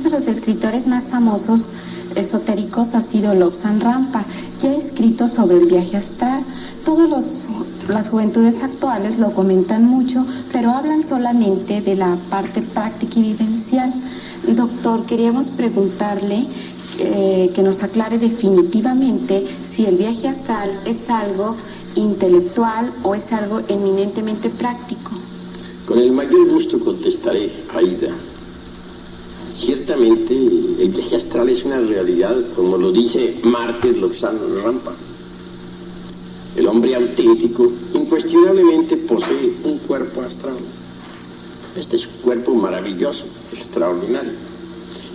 de los escritores más famosos esotéricos ha sido Lobsang Rampa, que ha escrito sobre el viaje astral. Las juventudes actuales lo comentan mucho, pero hablan solamente de la parte práctica y vivencial. Doctor, queríamos preguntarle que nos aclare definitivamente si el viaje astral es algo intelectual o es algo eminentemente práctico. Con el mayor gusto contestaré, Aida. Ciertamente el viaje astral es una realidad, como lo dice Martin Lobsang Rampa. El hombre auténtico incuestionablemente posee un cuerpo astral. Este es un cuerpo maravilloso, extraordinario,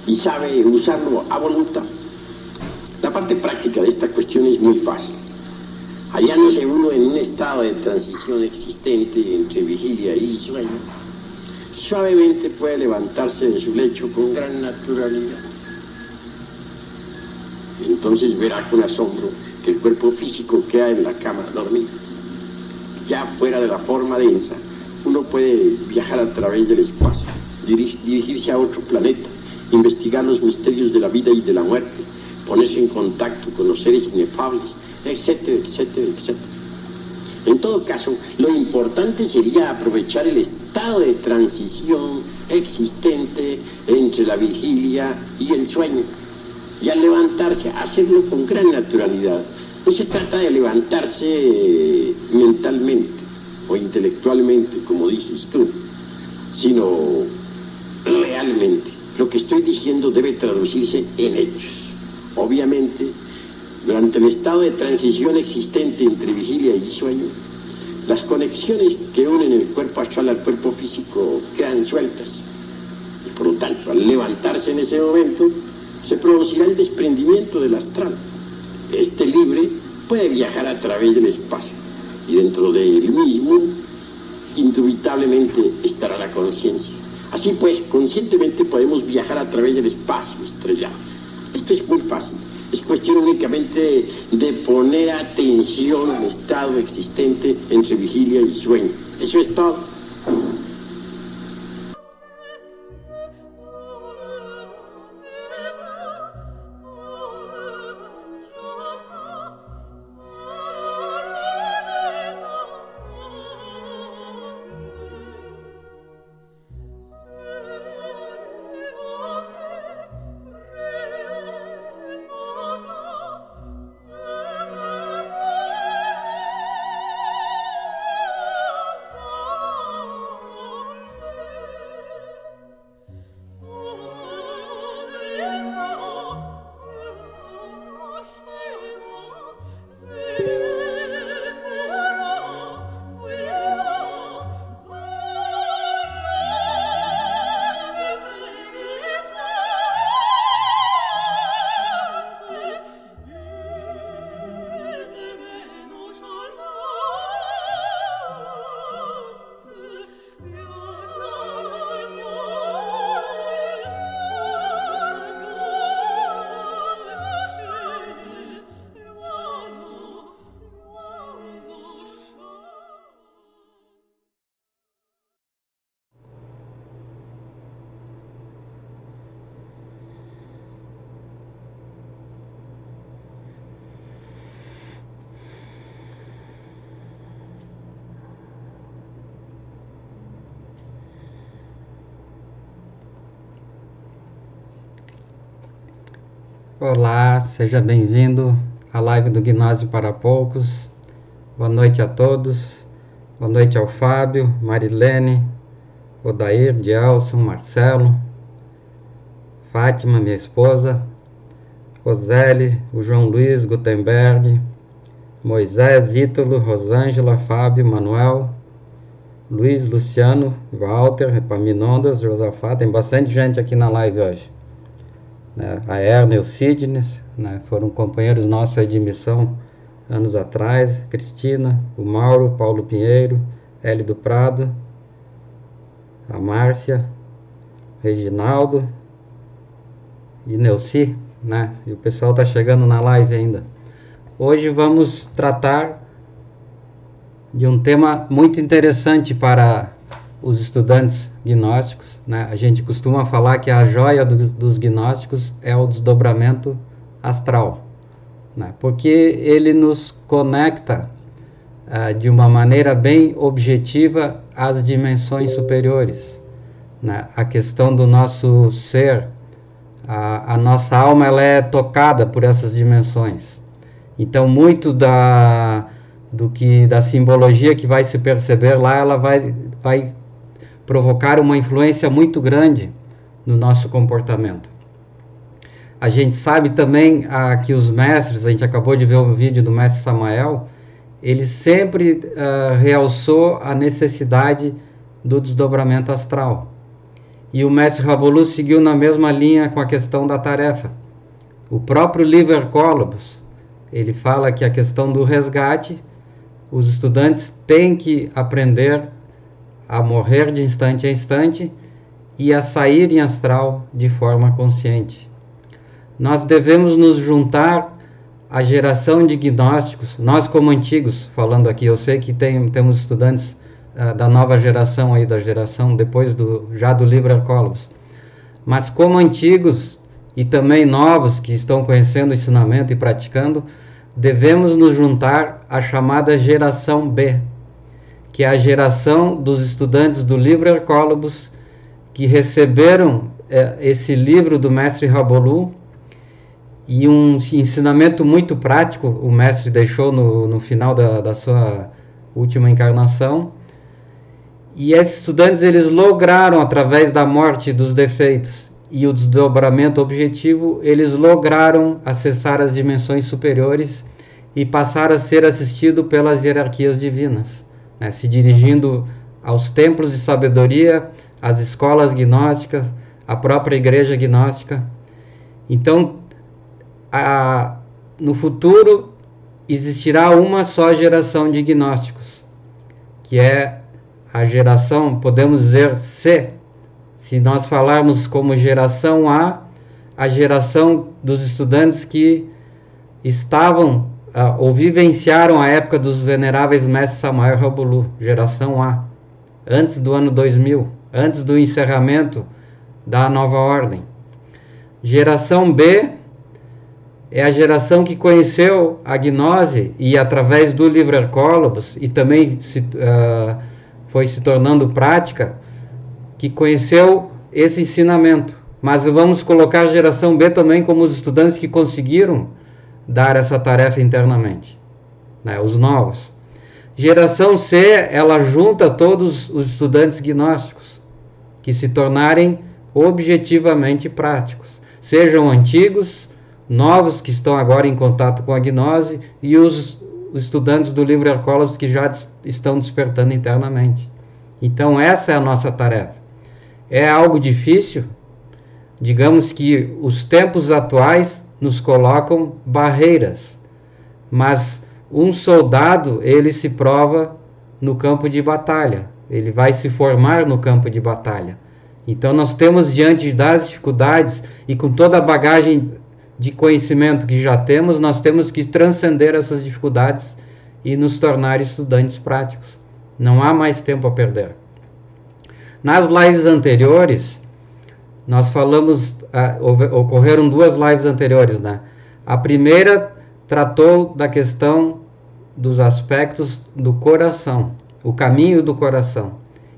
y sabe usarlo a voluntad. La parte práctica de esta cuestión es muy fácil. Hallándose uno en un estado de transición existente entre vigilia y sueño, suavemente puede levantarse de su lecho con gran naturalidad. Entonces verá con asombro que el cuerpo físico queda en la cama dormido. Ya fuera de la forma densa, uno puede viajar a través del espacio, dirigirse a otro planeta, investigar los misterios de la vida y de la muerte, ponerse en contacto con los seres inefables, etcétera, etcétera, etcétera. En todo caso, lo importante sería aprovechar el estado de transición existente entre la vigilia y el sueño, y al levantarse, hacerlo con gran naturalidad. No se trata de levantarse mentalmente o intelectualmente, como dices tú, sino realmente. Lo que estoy diciendo debe traducirse en hechos. Obviamente, durante el estado de transición existente entre vigilia y sueño, las conexiones que unen el cuerpo astral al cuerpo físico quedan sueltas. Y por lo tanto, al levantarse en ese momento, se producirá el desprendimiento del astral. Este libre puede viajar a través del espacio, y dentro de él mismo, indubitablemente, estará la conciencia. Así pues, conscientemente podemos viajar a través del espacio estrellado. Esto es muy fácil. Es cuestión únicamente de poner atención al estado existente entre vigilia y sueño. Eso es todo. Olá, seja bem-vindo à live do Gnose para Poucos. Boa noite a todos. Boa noite ao Fábio, Marilene, Odair, Gelson, Marcelo, Fátima, minha esposa, Roseli, o João Luiz, Gutenberg, Moisés, Ítalo, Rosângela, Fábio, Manuel, Luiz, Luciano, Walter, Epaminondas, Josafá. Tem bastante gente aqui na live hoje. A Erna e o Sidney, foram companheiros nossos aí de missão anos atrás. Cristina, o Mauro, Paulo Pinheiro, Hélio do Prado, a Márcia, Reginaldo e Neuci, e o pessoal está chegando na live ainda. Hoje vamos tratar de um tema muito interessante para os estudantes gnósticos, né? A gente costuma falar que a joia dos gnósticos é o desdobramento astral, né? Porque ele nos conecta de uma maneira bem objetiva às dimensões superiores, né? A questão do nosso ser, a nossa alma, ela é tocada por essas dimensões. Então, muito da simbologia que vai se perceber lá, ela vai provocar uma influência muito grande no nosso comportamento. A gente sabe também que os mestres, a gente acabou de ver o vídeo do mestre Samael, ele sempre realçou a necessidade do desdobramento astral. E o mestre Rabolu seguiu na mesma linha com a questão da tarefa. O próprio Liber Colobus, ele fala que a questão do resgate, os estudantes têm que aprender a morrer de instante a instante e a sair em astral de forma consciente. Nós devemos nos juntar à geração de gnósticos, nós como antigos, falando aqui, eu sei que temos estudantes da nova geração, aí, da geração depois já do Liber Colobus, mas como antigos e também novos que estão conhecendo o ensinamento e praticando, devemos nos juntar à chamada geração B, que é a geração dos estudantes do Liber Colobus que receberam esse livro do mestre Rabolu e um ensinamento muito prático o mestre deixou no final da sua última encarnação. E esses estudantes, eles lograram, através da morte dos defeitos e o desdobramento objetivo, eles lograram acessar as dimensões superiores e passar a ser assistido pelas hierarquias divinas, né, se dirigindo aos templos de sabedoria, às escolas gnósticas, à própria igreja gnóstica. Então, no futuro, existirá uma só geração de gnósticos, que é a geração, podemos dizer, C. Se nós falarmos como geração a geração dos estudantes que estavam ou vivenciaram a época dos veneráveis mestres Samael e Rabolu, geração A, antes do ano 2000, antes do encerramento da nova ordem. Geração B é a geração que conheceu a gnose e através do Liber Colobus e também foi se tornando prática, que conheceu esse ensinamento. Mas vamos colocar a geração B também como os estudantes que conseguiram dar essa tarefa internamente, né, os novos. Geração C, ela junta todos os estudantes gnósticos que se tornarem objetivamente práticos, sejam antigos, novos que estão agora em contato com a gnose e os estudantes do Liber Colobus que já estão despertando internamente. Então essa é a nossa tarefa. É algo difícil? Digamos que os tempos atuais nos colocam barreiras, mas um soldado, ele se prova no campo de batalha, ele vai se formar no campo de batalha. Então nós temos, diante das dificuldades e com toda a bagagem de conhecimento que já temos, nós temos que transcender essas dificuldades e nos tornar estudantes práticos. Não há mais tempo a perder. Nas lives anteriores, nós falamos, ocorreram 2 lives anteriores, né? A primeira tratou da questão dos aspectos do coração, o caminho do coração.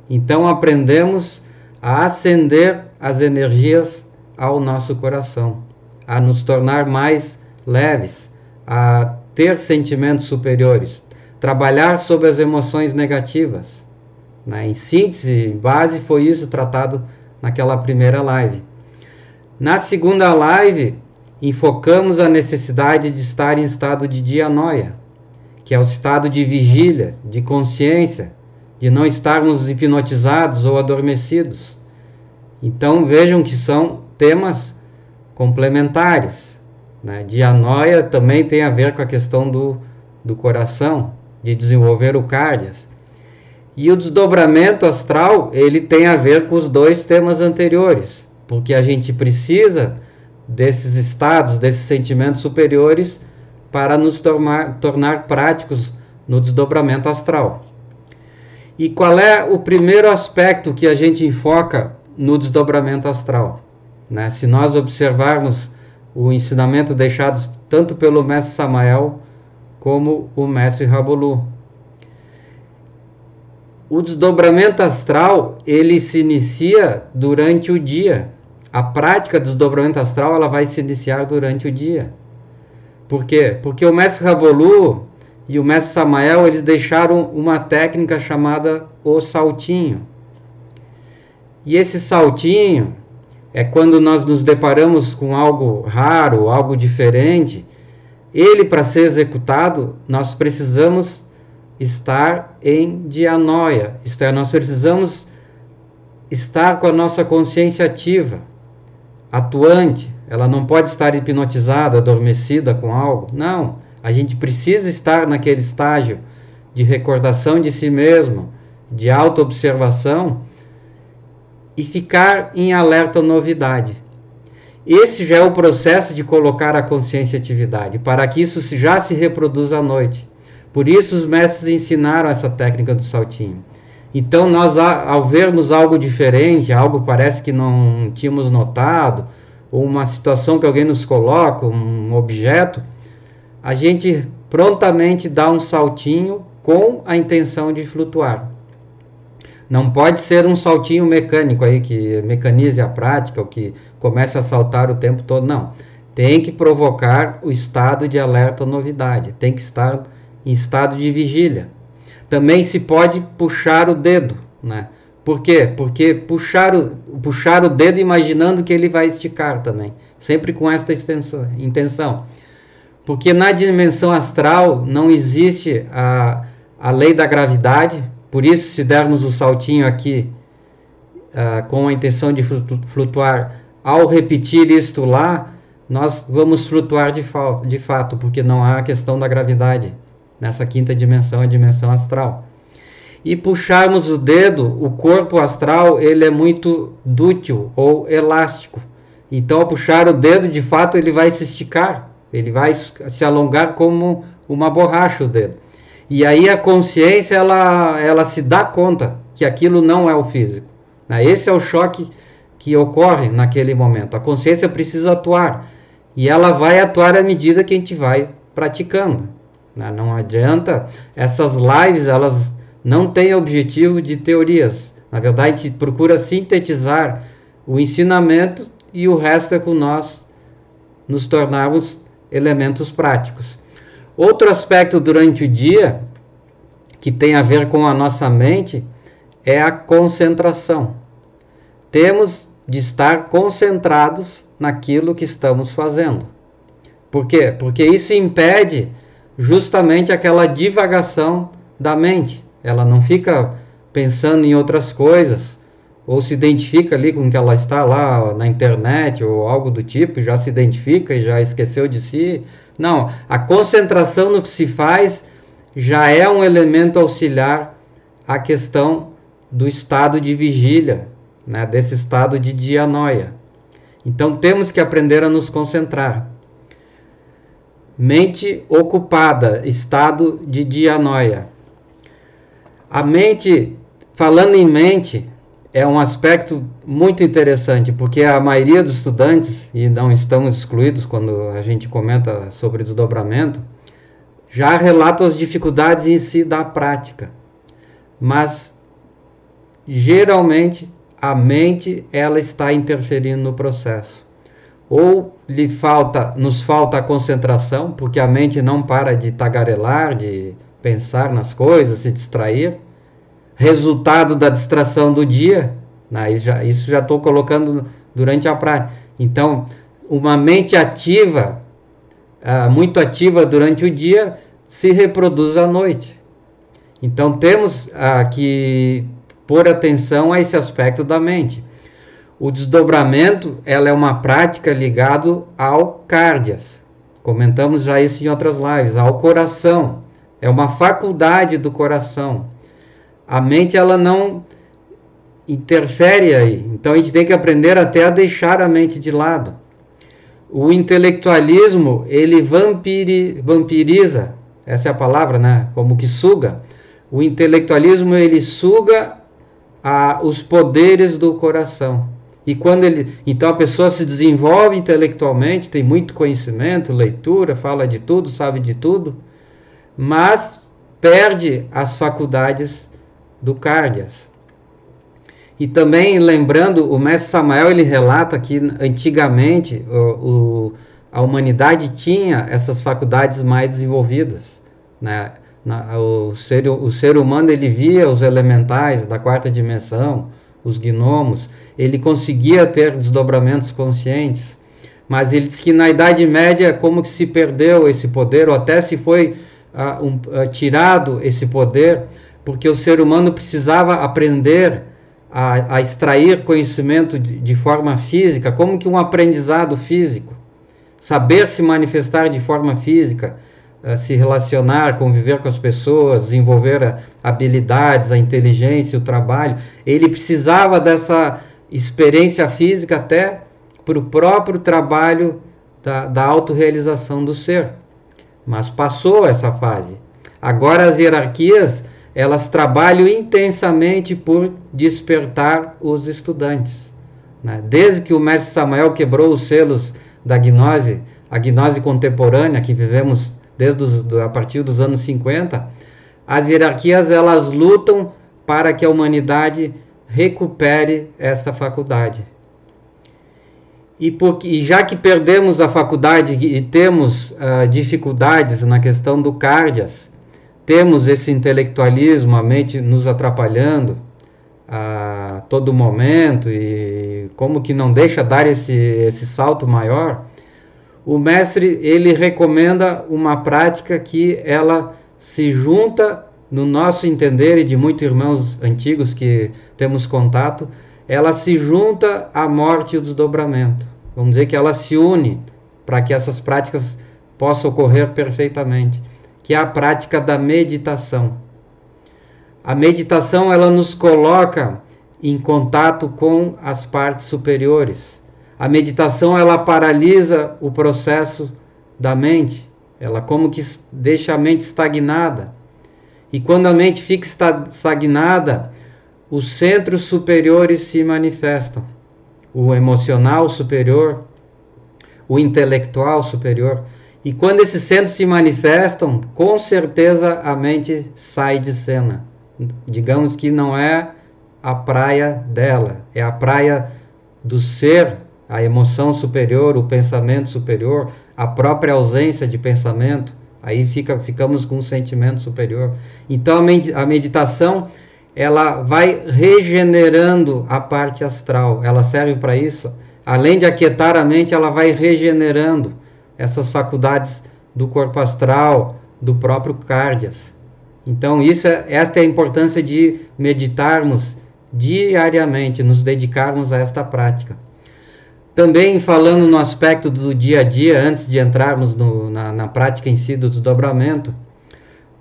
Então aprendemos a acender as energias ao nosso coração, a nos tornar mais leves, a ter sentimentos superiores, trabalhar sobre as emoções negativas, né? Em síntese, em base, foi isso tratado naquela primeira live. Na segunda live, enfocamos a necessidade de estar em estado de dianoia, que é o estado de vigília, de consciência, de não estarmos hipnotizados ou adormecidos. Então vejam que são temas complementares, né? Dianoia também tem a ver com a questão do coração, de desenvolver o cardias. E o desdobramento astral, ele tem a ver com os 2 temas anteriores, porque a gente precisa desses estados, desses sentimentos superiores para nos tornar práticos no desdobramento astral. E qual é o primeiro aspecto que a gente enfoca no desdobramento astral? Né? Se nós observarmos o ensinamento deixado tanto pelo mestre Samael como o mestre Rabolu. O desdobramento astral, ele se inicia durante o dia. A prática do desdobramento astral, ela vai se iniciar durante o dia. Por quê? Porque o mestre Rabolu e o mestre Samael, eles deixaram uma técnica chamada o saltinho. E esse saltinho é quando nós nos deparamos com algo raro, algo diferente. Ele, para ser executado, nós precisamos estar em dianoia. Isto é, nós precisamos estar com a nossa consciência ativa, atuante. Ela não pode estar hipnotizada, adormecida com algo. Não. A gente precisa estar naquele estágio de recordação de si mesmo, de autoobservação e ficar em alerta novidade. Esse já é o processo de colocar a consciência em atividade, para que isso já se reproduza à noite. Por isso os mestres ensinaram essa técnica do saltinho. Então nós, ao vermos algo diferente, algo parece que não tínhamos notado, ou uma situação que alguém nos coloca, um objeto, a gente prontamente dá um saltinho com a intenção de flutuar. Não pode ser um saltinho mecânico aí, que mecanize a prática, ou que comece a saltar o tempo todo, não. Tem que provocar o estado de alerta ou novidade, tem que estar em estado de vigília. Também se pode puxar o dedo, né? Por quê? Porque puxar o dedo imaginando que ele vai esticar também, sempre com esta intenção. Porque na dimensão astral não existe a lei da gravidade, por isso se dermos o saltinho aqui com a intenção de flutuar, ao repetir isto lá, nós vamos flutuar de fato, porque não há a questão da gravidade nessa quinta dimensão, a dimensão astral. E puxarmos o dedo, o corpo astral, ele é muito dútil ou elástico. Então, ao puxar o dedo, de fato, ele vai se esticar, ele vai se alongar como uma borracha, o dedo. E aí a consciência, ela se dá conta que aquilo não é o físico. Esse é o choque que ocorre naquele momento. A consciência precisa atuar. E ela vai atuar à medida que a gente vai praticando. Não adianta, essas lives, elas não têm objetivo de teorias. Na verdade, a gente procura sintetizar o ensinamento e o resto é com nós nos tornarmos elementos práticos. Outro aspecto durante o dia, que tem a ver com a nossa mente, é a concentração. Temos de estar concentrados naquilo que estamos fazendo. Por quê? Porque isso impede justamente aquela divagação da mente. Ela não fica pensando em outras coisas, ou se identifica ali com que ela está lá na internet, ou algo do tipo, já se identifica e já esqueceu de si. Não, a concentração no que se faz já é um elemento auxiliar à questão do estado de vigília, né, desse estado de dianoia. Então temos que aprender a nos concentrar. Mente ocupada, estado de dianoia. A mente, falando em mente, é um aspecto muito interessante, porque a maioria dos estudantes, e não estamos excluídos quando a gente comenta sobre desdobramento, já relata as dificuldades em si da prática. Mas, geralmente, a mente ela está interferindo no processo. Ou nos falta a concentração, porque a mente não para de tagarelar, de pensar nas coisas, se distrair. Resultado da distração do dia, né? Isso já estou colocando durante a prática. Então, uma mente ativa, muito ativa durante o dia, se reproduz à noite. Então, temos que pôr atenção a esse aspecto da mente. O desdobramento, ela é uma prática ligada ao cárdias. Comentamos já isso em outras lives, ao coração. É uma faculdade do coração. A mente, ela não interfere aí. Então, a gente tem que aprender até a deixar a mente de lado. O intelectualismo, ele vampiriza, essa é a palavra, né? Como que suga. O intelectualismo, ele suga os poderes do coração. E então a pessoa se desenvolve intelectualmente, tem muito conhecimento, leitura, fala de tudo, sabe de tudo, mas perde as faculdades do Cárdias. E também, lembrando, o mestre Samael, ele relata que antigamente a humanidade tinha essas faculdades mais desenvolvidas, né? O ser humano, ele via os elementais da quarta dimensão, os gnomos, ele conseguia ter desdobramentos conscientes, mas ele diz que na Idade Média como que se perdeu esse poder, ou até se foi tirado esse poder, porque o ser humano precisava aprender a extrair conhecimento de forma física, como que um aprendizado físico, saber se manifestar de forma física, se relacionar, conviver com as pessoas, desenvolver habilidades, a inteligência, o trabalho. Ele precisava dessa experiência física até para o próprio trabalho da autorrealização do ser. Mas passou essa fase. Agora as hierarquias, elas trabalham intensamente por despertar os estudantes, né? Desde que o mestre Samael quebrou os selos da gnose, a gnose contemporânea que vivemos a partir dos anos 50, as hierarquias, elas lutam para que a humanidade recupere esta faculdade. E já que perdemos a faculdade e temos dificuldades na questão do Cárdias, temos esse intelectualismo, a mente nos atrapalhando a todo momento, e como que não deixa dar esse salto maior, o mestre, ele recomenda uma prática que ela se junta, no nosso entender e de muitos irmãos antigos que temos contato, ela se junta à morte e o desdobramento. Vamos dizer que ela se une para que essas práticas possam ocorrer perfeitamente, que é a prática da meditação. A meditação, ela nos coloca em contato com as partes superiores. A meditação, ela paralisa o processo da mente, ela como que deixa a mente estagnada. E quando a mente fica estagnada, os centros superiores se manifestam. O emocional superior, o intelectual superior. E quando esses centros se manifestam, com certeza a mente sai de cena. Digamos que não é a praia dela, é a praia do ser, a emoção superior, o pensamento superior, a própria ausência de pensamento. Aí ficamos com um sentimento superior. Então a meditação, ela vai regenerando a parte astral. Ela serve para isso. Além de aquietar a mente, ela vai regenerando essas faculdades do corpo astral, do próprio Cárdias. Então esta é a importância de meditarmos diariamente, nos dedicarmos a esta prática. Também falando no aspecto do dia a dia, antes de entrarmos na prática em si do desdobramento,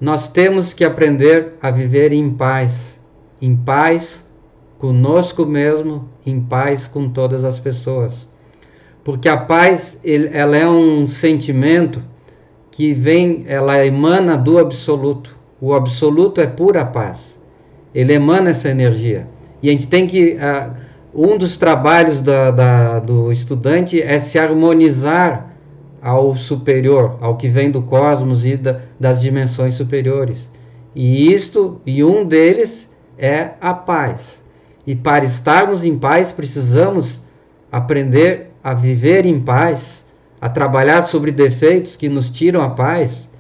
nós temos que aprender a viver em paz conosco mesmo, em paz com todas as pessoas. Porque a paz, ela é um sentimento que ela emana do absoluto. O absoluto é pura paz. Ele emana essa energia. E a gente tem que... um dos trabalhos do estudante é se harmonizar ao superior, ao que vem do cosmos e das dimensões superiores. E um deles é a paz. E para estarmos em paz, precisamos aprender a viver em paz, a trabalhar sobre defeitos que nos tiram a paz,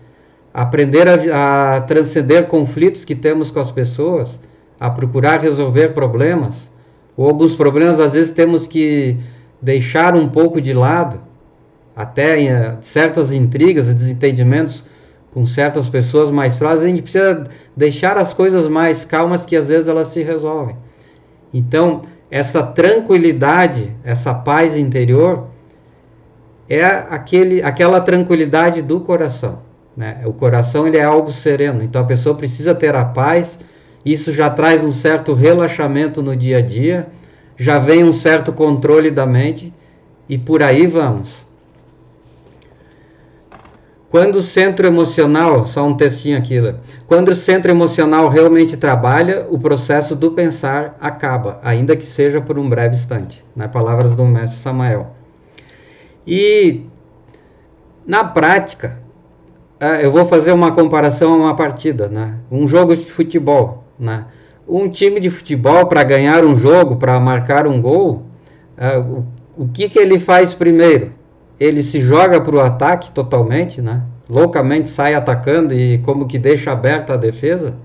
aprender a transcender conflitos que temos com as pessoas, a procurar resolver problemas, ou alguns problemas às vezes temos que deixar um pouco de lado, até em certas intrigas e desentendimentos com certas pessoas mais fracas, a gente precisa deixar as coisas mais calmas, que às vezes elas se resolvem. Então, essa tranquilidade, essa paz interior, é aquela tranquilidade do coração, né? O coração, ele é algo sereno, então a pessoa precisa ter a paz. Isso já traz um certo relaxamento no dia a dia, já vem um certo controle da mente, e por aí vamos. Quando o centro emocional, só um textinho aqui, quando o centro emocional realmente trabalha, o processo do pensar acaba, ainda que seja por um breve instante, né? Palavras do mestre Samael. E na prática, eu vou fazer uma comparação a uma partida, né? Um jogo de futebol, né? Um time de futebol, para ganhar um jogo, para marcar um gol, o que ele faz primeiro? Ele se joga para o ataque totalmente, né? Loucamente sai atacando e como que deixa aberta a defesa?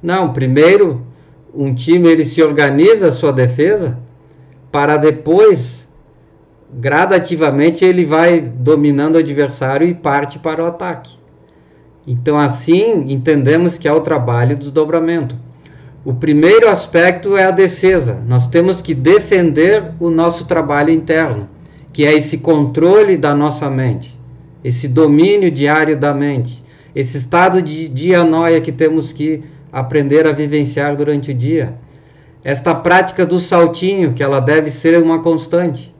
Não, primeiro um time ele se organiza a sua defesa para depois, gradativamente, ele vai dominando o adversário e parte para o ataque. Então assim entendemos que é o trabalho do desdobramento. O primeiro aspecto é a defesa. Nós temos que defender o nosso trabalho interno, que é esse controle da nossa mente, esse domínio diário da mente, esse estado de dianoia que temos que aprender a vivenciar durante o dia. Esta prática do saltinho, que ela deve ser uma constante,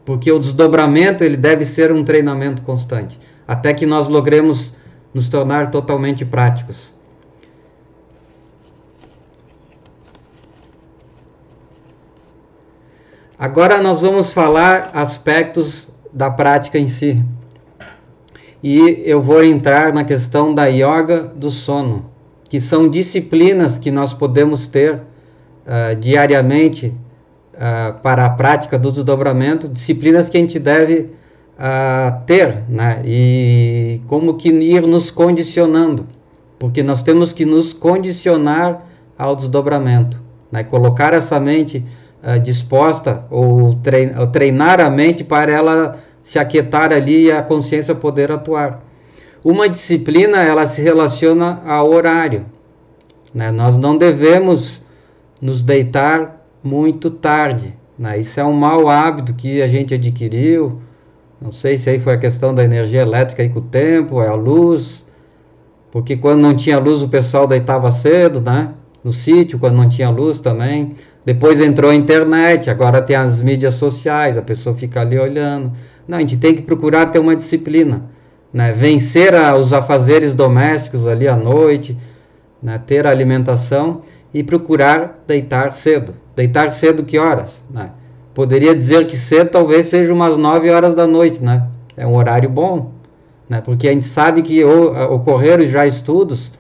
porque o desdobramento ele deve ser um treinamento constante, até que nós logremos nos tornar totalmente práticos. Agora nós vamos falar aspectos da prática em si. E eu vou entrar na questão da yoga do sono, que são disciplinas que nós podemos ter diariamente para a prática do desdobramento, disciplinas que a gente deve ter, né? E como que ir nos condicionando, porque nós temos que nos condicionar ao desdobramento, né? Colocar essa mente disposta ou treinar a mente para ela se aquietar ali e a consciência poder atuar. Uma disciplina ela se relaciona ao horário, né? Nós não devemos nos deitar muito tarde, né? Isso é um mau hábito que a gente adquiriu. Não sei se aí foi a questão da energia elétrica aí com o tempo, é a luz, porque quando não tinha luz o pessoal deitava cedo, né? No sítio, quando não tinha luz também. Depois entrou a internet, agora tem as mídias sociais, a pessoa fica ali olhando. Não, a gente tem que procurar ter uma disciplina, né? Vencer os afazeres domésticos ali à noite, né? Ter a alimentação e procurar deitar cedo. Deitar cedo que horas? Né? Poderia dizer que cedo talvez seja umas 9 horas da noite, né? É um horário bom, né? Porque a gente sabe que ocorreram já estudos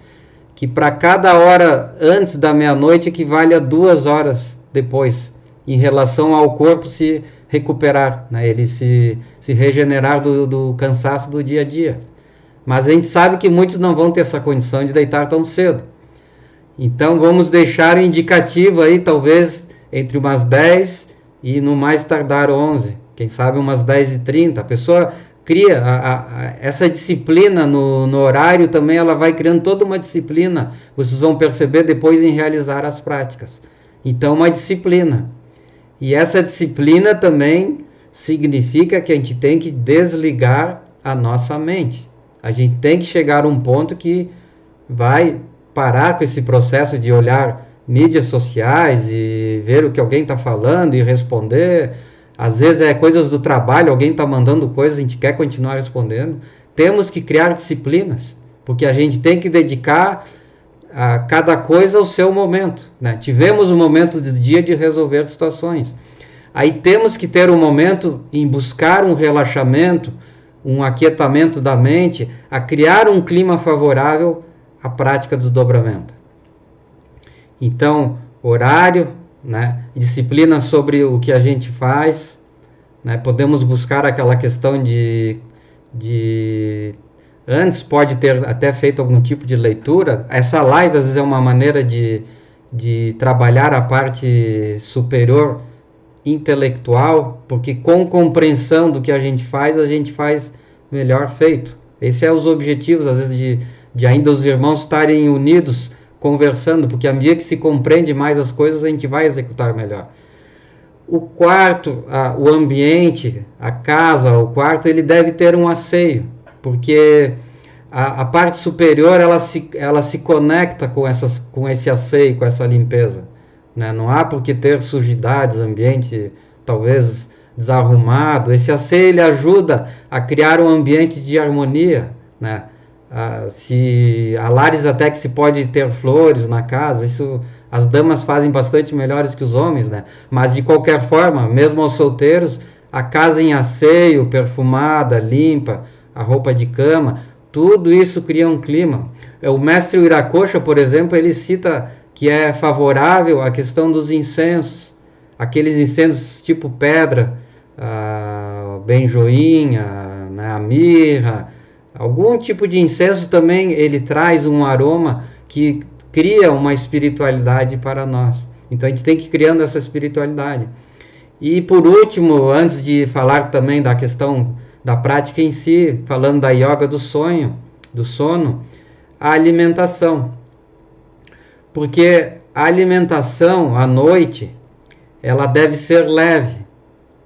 que para cada hora antes da meia-noite equivale a 2 horas depois, em relação ao corpo se recuperar, né? Ele se regenerar do cansaço do dia a dia. Mas a gente sabe que muitos não vão ter essa condição de deitar tão cedo. Então vamos deixar um indicativo aí, talvez entre umas 10 e no mais tardar 11, quem sabe umas 10h30. A pessoa cria essa disciplina no horário também, ela vai criando toda uma disciplina, vocês vão perceber depois em realizar as práticas. Então uma disciplina. E essa disciplina também significa que a gente tem que desligar a nossa mente. A gente tem que chegar a um ponto que vai parar com esse processo de olhar mídias sociais e ver o que alguém está falando e responder. Às vezes é coisas do trabalho, alguém está mandando coisas, a gente quer continuar respondendo. Temos que criar disciplinas, porque a gente tem que dedicar a cada coisa ao seu momento, né? Tivemos um momento do dia de resolver situações. Aí temos que ter um momento em buscar um relaxamento, um aquietamento da mente, a criar um clima favorável à prática do desdobramento. Então, horário, né? Disciplina sobre o que a gente faz, né? Podemos buscar aquela questão de antes pode ter até feito algum tipo de leitura. Essa live às vezes é uma maneira de trabalhar a parte superior intelectual, porque com compreensão do que a gente faz melhor feito. Esse é os objetivos, às vezes, de ainda os irmãos estarem unidos, conversando, porque à medida que se compreende mais as coisas, a gente vai executar melhor. O quarto, o ambiente, a casa, o quarto, ele deve ter um asseio, porque a parte superior, ela se conecta com esse asseio, com essa limpeza, né? Não há por que ter sujidades, ambiente talvez desarrumado. Esse asseio ele ajuda a criar um ambiente de harmonia, né? Se há lares até que se pode ter flores na casa, isso as damas fazem bastante melhores que os homens, né? Mas de qualquer forma, mesmo aos solteiros, a casa em asseio, perfumada, limpa, a roupa de cama, tudo isso cria um clima. O mestre Wiracocha, por exemplo, ele cita que é favorável a questão dos incensos, aqueles incensos tipo pedra, a benjoinha, né, a mirra, algum tipo de incenso também ele traz um aroma que cria uma espiritualidade para nós. Então a gente tem que ir criando essa espiritualidade. E por último, antes de falar também da questão da prática em si, falando da yoga do sonho, do sono, a alimentação. Porque a alimentação à noite, ela deve ser leve.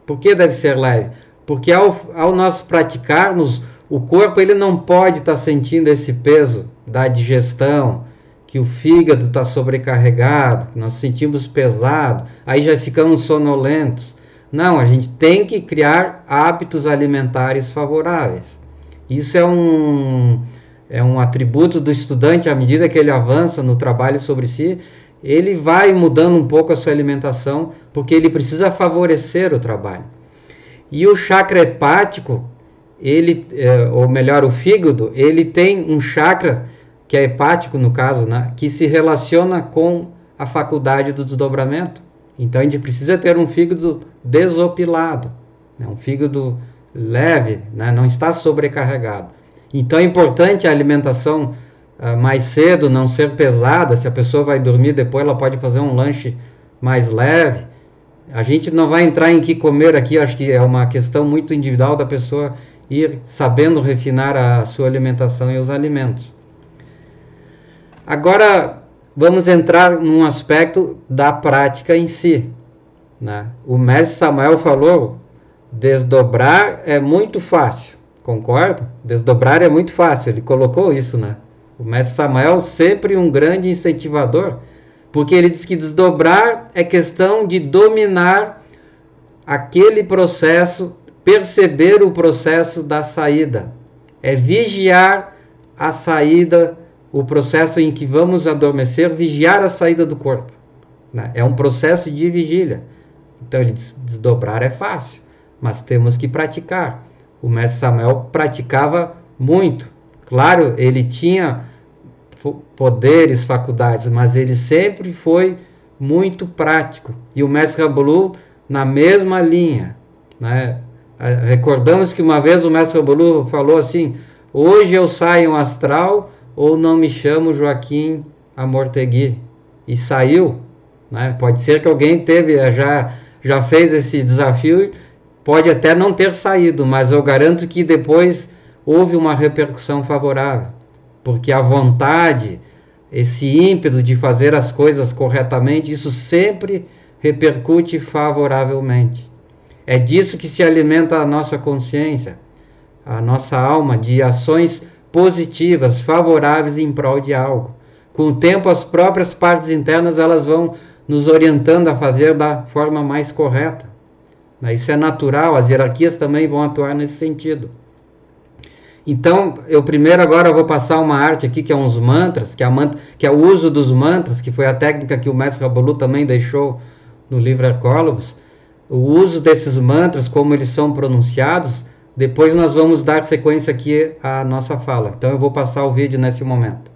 Por que deve ser leve? Porque ao nós praticarmos, o corpo ele não pode estar sentindo esse peso da digestão, que o fígado está sobrecarregado, que nós sentimos pesado, aí já ficamos sonolentos. Não, a gente tem que criar hábitos alimentares favoráveis. Isso é um atributo do estudante, à medida que ele avança no trabalho sobre si, ele vai mudando um pouco a sua alimentação, porque ele precisa favorecer o trabalho. E o chakra hepático, ou melhor, o fígado, ele tem um chakra, que é hepático no caso, né, que se relaciona com a faculdade do desdobramento. Então a gente precisa ter um fígado desopilado, né, um fígado leve, né, não está sobrecarregado. Então é importante a alimentação mais cedo, não ser pesada. Se a pessoa vai dormir depois, ela pode fazer um lanche mais leve. A gente não vai entrar em que comer aqui, acho que é uma questão muito individual da pessoa ir sabendo refinar a sua alimentação e os alimentos. Agora vamos entrar num aspecto da prática em si, né? O mestre Samael falou, desdobrar é muito fácil, concorda? Desdobrar é muito fácil, ele colocou isso, né? O mestre Samael sempre um grande incentivador, porque ele diz que desdobrar é questão de dominar aquele processo, perceber o processo da saída, é vigiar a saída, o processo em que vamos adormecer, vigiar a saída do corpo, né? É um processo de vigília. Então ele diz, desdobrar é fácil, mas temos que praticar. O mestre Samael praticava muito. Claro, ele tinha poderes, faculdades, mas ele sempre foi muito prático. E o mestre Rabolu na mesma linha, né? Recordamos que uma vez o mestre Rabolu falou assim, hoje eu saio astral ou não me chamo Joaquim Amortegui. E saiu, né? Pode ser que alguém já fez esse desafio, pode até não ter saído, mas eu garanto que depois houve uma repercussão favorável, porque a vontade, esse ímpeto de fazer as coisas corretamente, isso sempre repercute favoravelmente. É disso que se alimenta a nossa consciência, a nossa alma, de ações positivas, favoráveis em prol de algo. Com o tempo, as próprias partes internas elas vão nos orientando a fazer da forma mais correta. Isso é natural, as hierarquias também vão atuar nesse sentido. Então, eu primeiro agora vou passar uma arte aqui, que é uns mantras, que é o uso dos mantras, que foi a técnica que o mestre Rabolu também deixou no livro Arcólogos. O uso desses mantras, como eles são pronunciados, depois nós vamos dar sequência aqui à nossa fala. Então eu vou passar o vídeo nesse momento.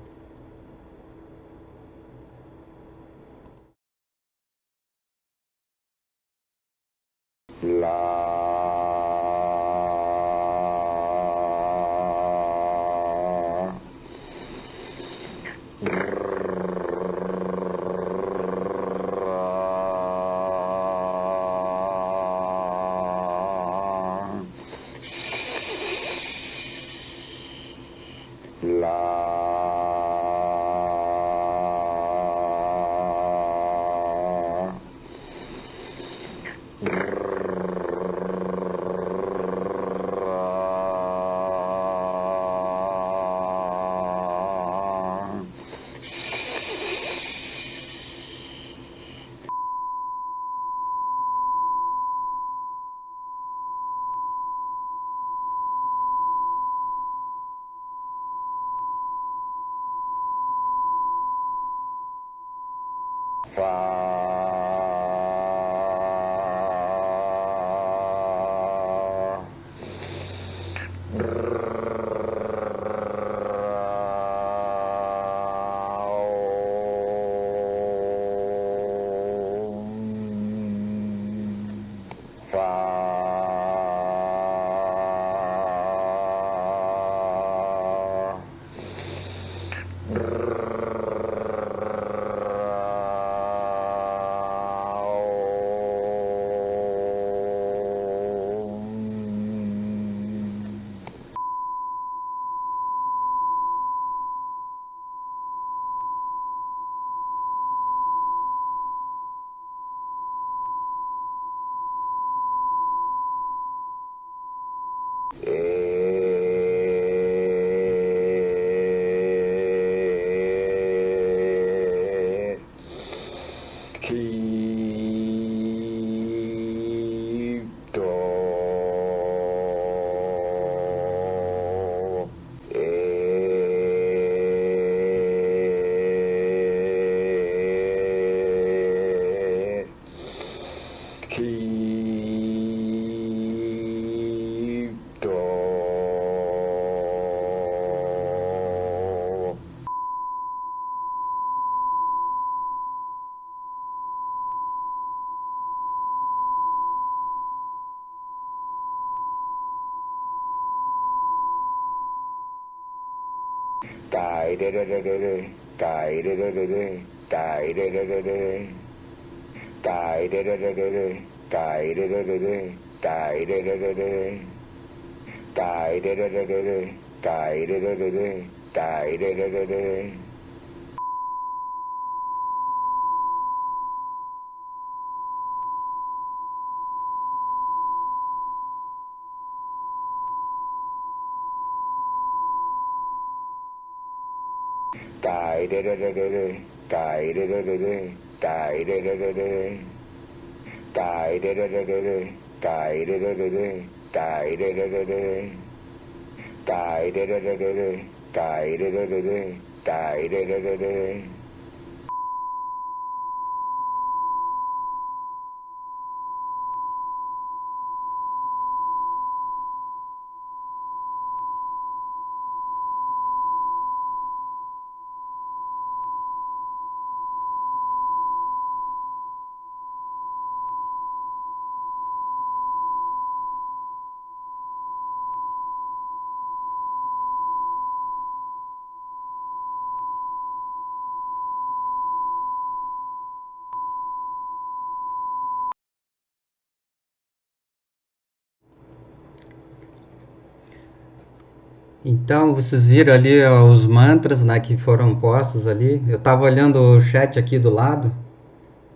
Então, vocês viram ali os mantras, né, que foram postos ali. Eu estava olhando o chat aqui do lado,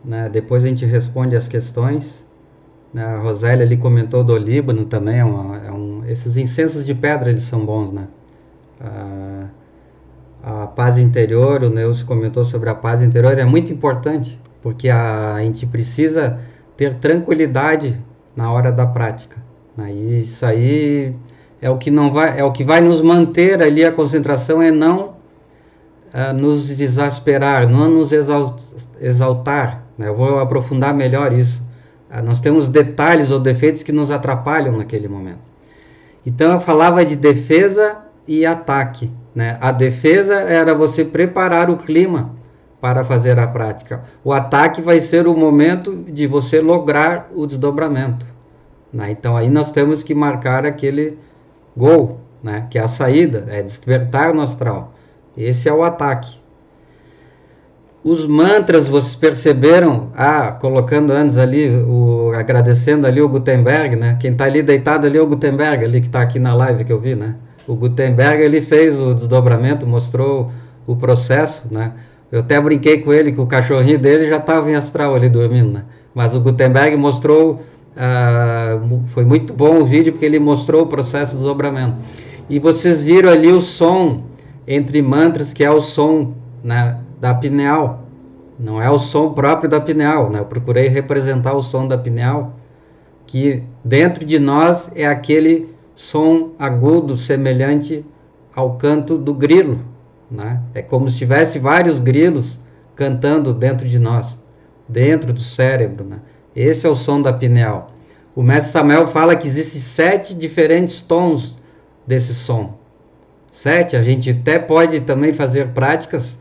né, depois a gente responde as questões. A Rosélia ali comentou do Líbano também, esses incensos de pedra eles são bons, né? A paz interior, o Neucio comentou sobre a paz interior, é muito importante, porque a gente precisa ter tranquilidade na hora da prática, né? E isso aí é o que vai nos manter ali, a concentração é não nos desesperar, não nos exaltar, né? Eu vou aprofundar melhor isso. Nós temos detalhes ou defeitos que nos atrapalham naquele momento. Então eu falava de defesa e ataque, né? A defesa era você preparar o clima para fazer a prática. O ataque vai ser o momento de você lograr o desdobramento, né? Então aí nós temos que marcar aquele gol, né? Que é a saída, é despertar no astral. Esse é o ataque. Os mantras, vocês perceberam, colocando antes ali, agradecendo ali o Gutenberg, né? Quem está ali deitado ali é o Gutenberg, ali que está aqui na live que eu vi, né? O Gutenberg, ele fez o desdobramento, mostrou o processo, né? Eu até brinquei com ele que o cachorrinho dele já estava em astral ali dormindo, né? Mas o Gutenberg mostrou, foi muito bom o vídeo porque ele mostrou o processo de desdobramento. E vocês viram ali o som entre mantras, que é o som, né, da pineal, não é o som próprio da pineal, né? Eu procurei representar o som da pineal, que dentro de nós é aquele som agudo semelhante ao canto do grilo, né? É como se tivesse vários grilos cantando dentro de nós. dentro do cérebro, né? Esse é o som da pineal. O mestre Samael fala que existem 7 diferentes tons desse som. 7, a gente até pode também fazer práticas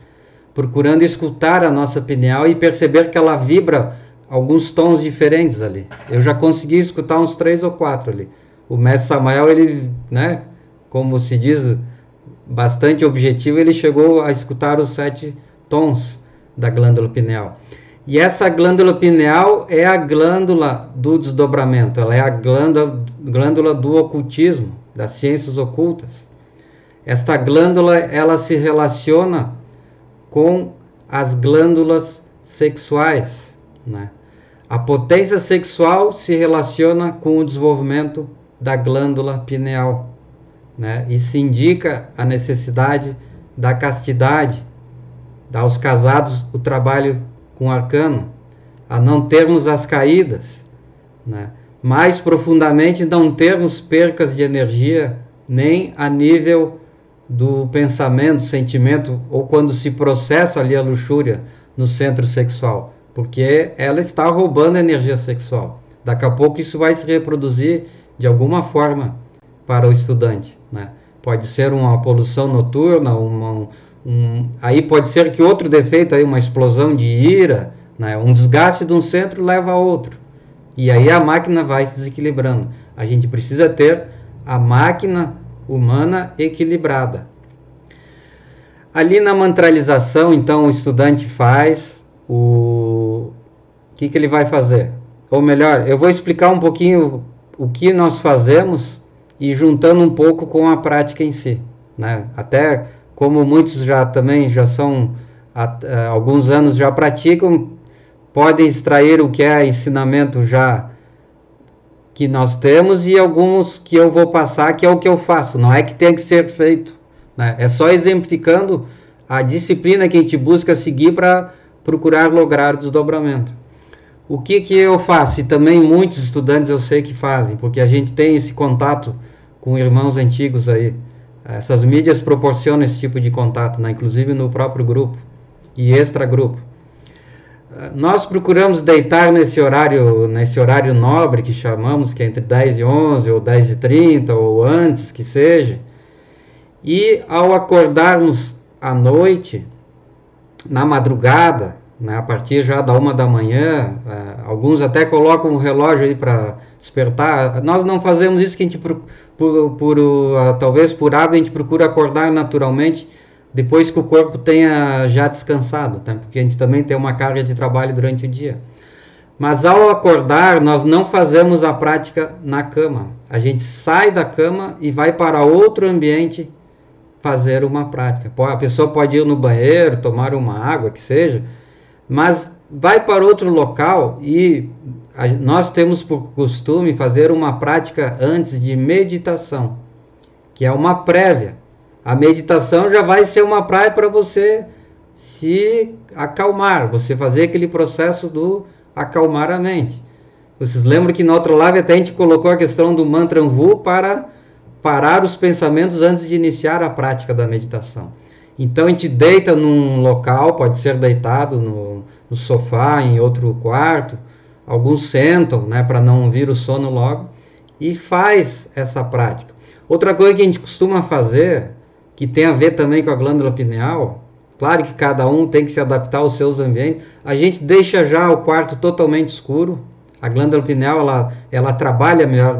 procurando escutar a nossa pineal e perceber que ela vibra alguns tons diferentes ali. Eu já consegui escutar uns 3 ou 4 ali. O mestre Samael, ele, né, como se diz, bastante objetivo, ele chegou a escutar os 7 tons da glândula pineal. E essa glândula pineal é a glândula do desdobramento, ela é a glândula do ocultismo, das ciências ocultas. Esta glândula, ela se relaciona com as glândulas sexuais, né? A potência sexual se relaciona com o desenvolvimento da glândula pineal, né? E se indica a necessidade da castidade, dá aos casados o trabalho com arcano, a não termos as caídas, né? Mais profundamente, não termos percas de energia, nem a nível do pensamento, sentimento, ou quando se processa ali a luxúria no centro sexual, porque ela está roubando a energia sexual. Daqui a pouco isso vai se reproduzir de alguma forma para o estudante, né? Pode ser uma poluição noturna, aí pode ser que outro defeito, aí uma explosão de ira, né? Um desgaste de um centro leva a outro, e aí a máquina vai se desequilibrando. A gente precisa ter a máquina humana equilibrada. Ali na mantralização, então, o estudante faz o que ele vai fazer? Ou melhor, eu vou explicar um pouquinho o que nós fazemos e juntando um pouco com a prática em si, né? Até como muitos já são há alguns anos já praticam, podem extrair o que é ensinamento já que nós temos e alguns que eu vou passar, que é o que eu faço, não é que tem que ser feito, né? É só exemplificando a disciplina que a gente busca seguir para procurar lograr o desdobramento. O que eu faço? E também muitos estudantes eu sei que fazem, porque a gente tem esse contato com irmãos antigos aí. Essas mídias proporcionam esse tipo de contato, né? Inclusive no próprio grupo e extra-grupo. Nós procuramos deitar nesse horário nobre que chamamos, que é entre 10 e 11, ou 10 e 30, ou antes que seja. E ao acordarmos à noite, na madrugada, né, a partir já da 1 da manhã, alguns até colocam o relógio aí para despertar. Nós não fazemos isso, que a gente, talvez por hábito, a gente procura acordar naturalmente, depois que o corpo tenha já descansado, tá? Porque a gente também tem uma carga de trabalho durante o dia. Mas ao acordar, nós não fazemos a prática na cama. A gente sai da cama e vai para outro ambiente fazer uma prática. A pessoa pode ir no banheiro, tomar uma água, que seja, mas vai para outro local e nós temos por costume fazer uma prática antes de meditação, que é uma prévia. A meditação já vai ser uma praia para você se acalmar, você fazer aquele processo do acalmar a mente. Vocês lembram que na outra live até a gente colocou a questão do mantra Vu para parar os pensamentos antes de iniciar a prática da meditação. Então a gente deita num local, pode ser deitado no sofá, em outro quarto, alguns sentam, né, para não vir o sono logo, e faz essa prática. Outra coisa que a gente costuma fazer, que tem a ver também com a glândula pineal, claro que cada um tem que se adaptar aos seus ambientes, a gente deixa já o quarto totalmente escuro. A glândula pineal, ela trabalha melhor,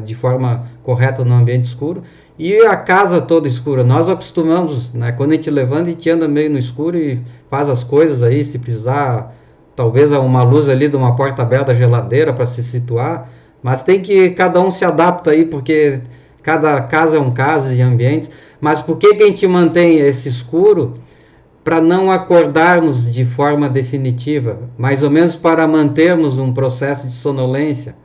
de forma correta no ambiente escuro, e a casa toda escura. Nós acostumamos, né, quando a gente levanta, a gente anda meio no escuro e faz as coisas aí, se precisar, talvez uma luz ali de uma porta aberta da geladeira para se situar, mas tem que, cada um se adapta aí, porque cada casa é um caso e ambientes. Mas por que a gente mantém esse escuro? Para não acordarmos de forma definitiva, mais ou menos para mantermos um processo de sonolência,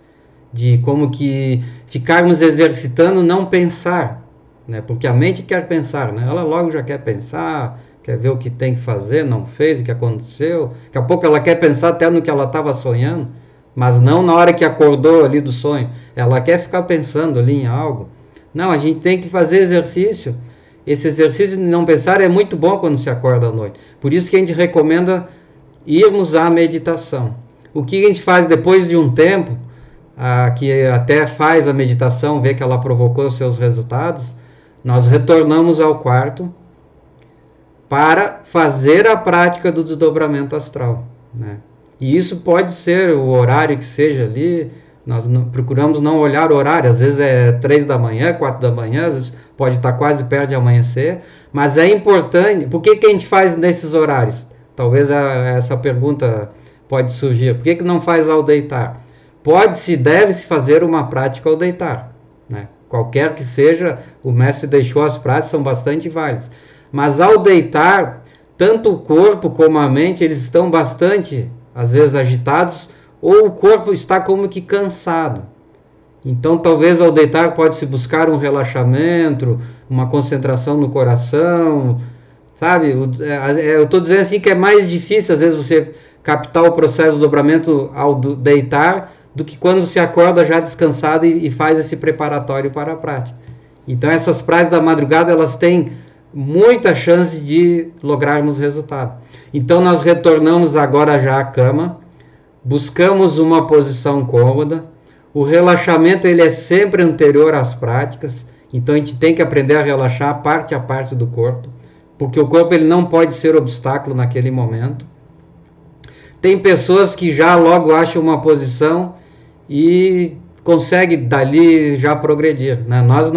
de como que ficarmos exercitando não pensar, né? Porque a mente quer pensar, né? Ela logo já quer pensar, quer ver o que tem que fazer, não fez, o que aconteceu. Daqui a pouco ela quer pensar até no que ela estava sonhando, mas não na hora que acordou ali do sonho. Ela quer ficar pensando ali em algo. Não, a gente tem que fazer exercício. Esse exercício de não pensar é muito bom quando se acorda à noite. Por isso que a gente recomenda irmos à meditação. O que a gente faz depois de um tempo, que até faz a meditação, vê que ela provocou seus resultados, nós retornamos ao quarto para fazer a prática do desdobramento astral, né? E isso pode ser o horário que seja ali, nós procuramos não olhar o horário, às vezes é 3 da manhã, 4 da manhã, às vezes pode estar quase perto de amanhecer, mas é importante. Por que a gente faz nesses horários? Talvez essa pergunta pode surgir. Por que não faz ao deitar? Deve-se fazer uma prática ao deitar, né? Qualquer que seja, o mestre deixou as práticas, são bastante válidas. Mas ao deitar, tanto o corpo como a mente, eles estão bastante, às vezes, agitados, ou o corpo está como que cansado. Então, talvez ao deitar pode-se buscar um relaxamento, uma concentração no coração, sabe? Eu estou dizendo assim que é mais difícil, às vezes, você captar o processo de dobramento ao deitar, do que quando você acorda já descansado e faz esse preparatório para a prática. Então, essas práticas da madrugada, elas têm muita chance de lograrmos resultado. Então, nós retornamos agora já à cama, buscamos uma posição cômoda. O relaxamento ele é sempre anterior às práticas, então a gente tem que aprender a relaxar parte a parte do corpo, porque o corpo ele não pode ser obstáculo naquele momento. Tem pessoas que já logo acham uma posição e conseguem dali já progredir, né? Nós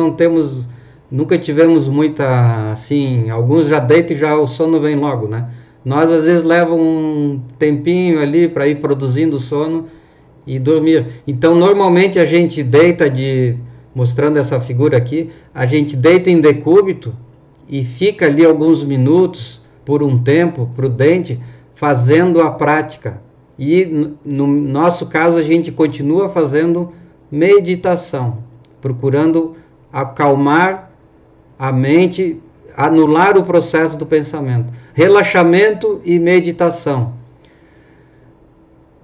nunca tivemos muita, assim, alguns já deitam e já o sono vem logo, né? Nós às vezes leva um tempinho ali para ir produzindo sono e dormir. Então normalmente a gente deita mostrando essa figura aqui, a gente deita em decúbito e fica ali alguns minutos, por um tempo prudente, fazendo a prática. E no nosso caso a gente continua fazendo meditação, procurando acalmar a mente, anular o processo do pensamento. Relaxamento e meditação.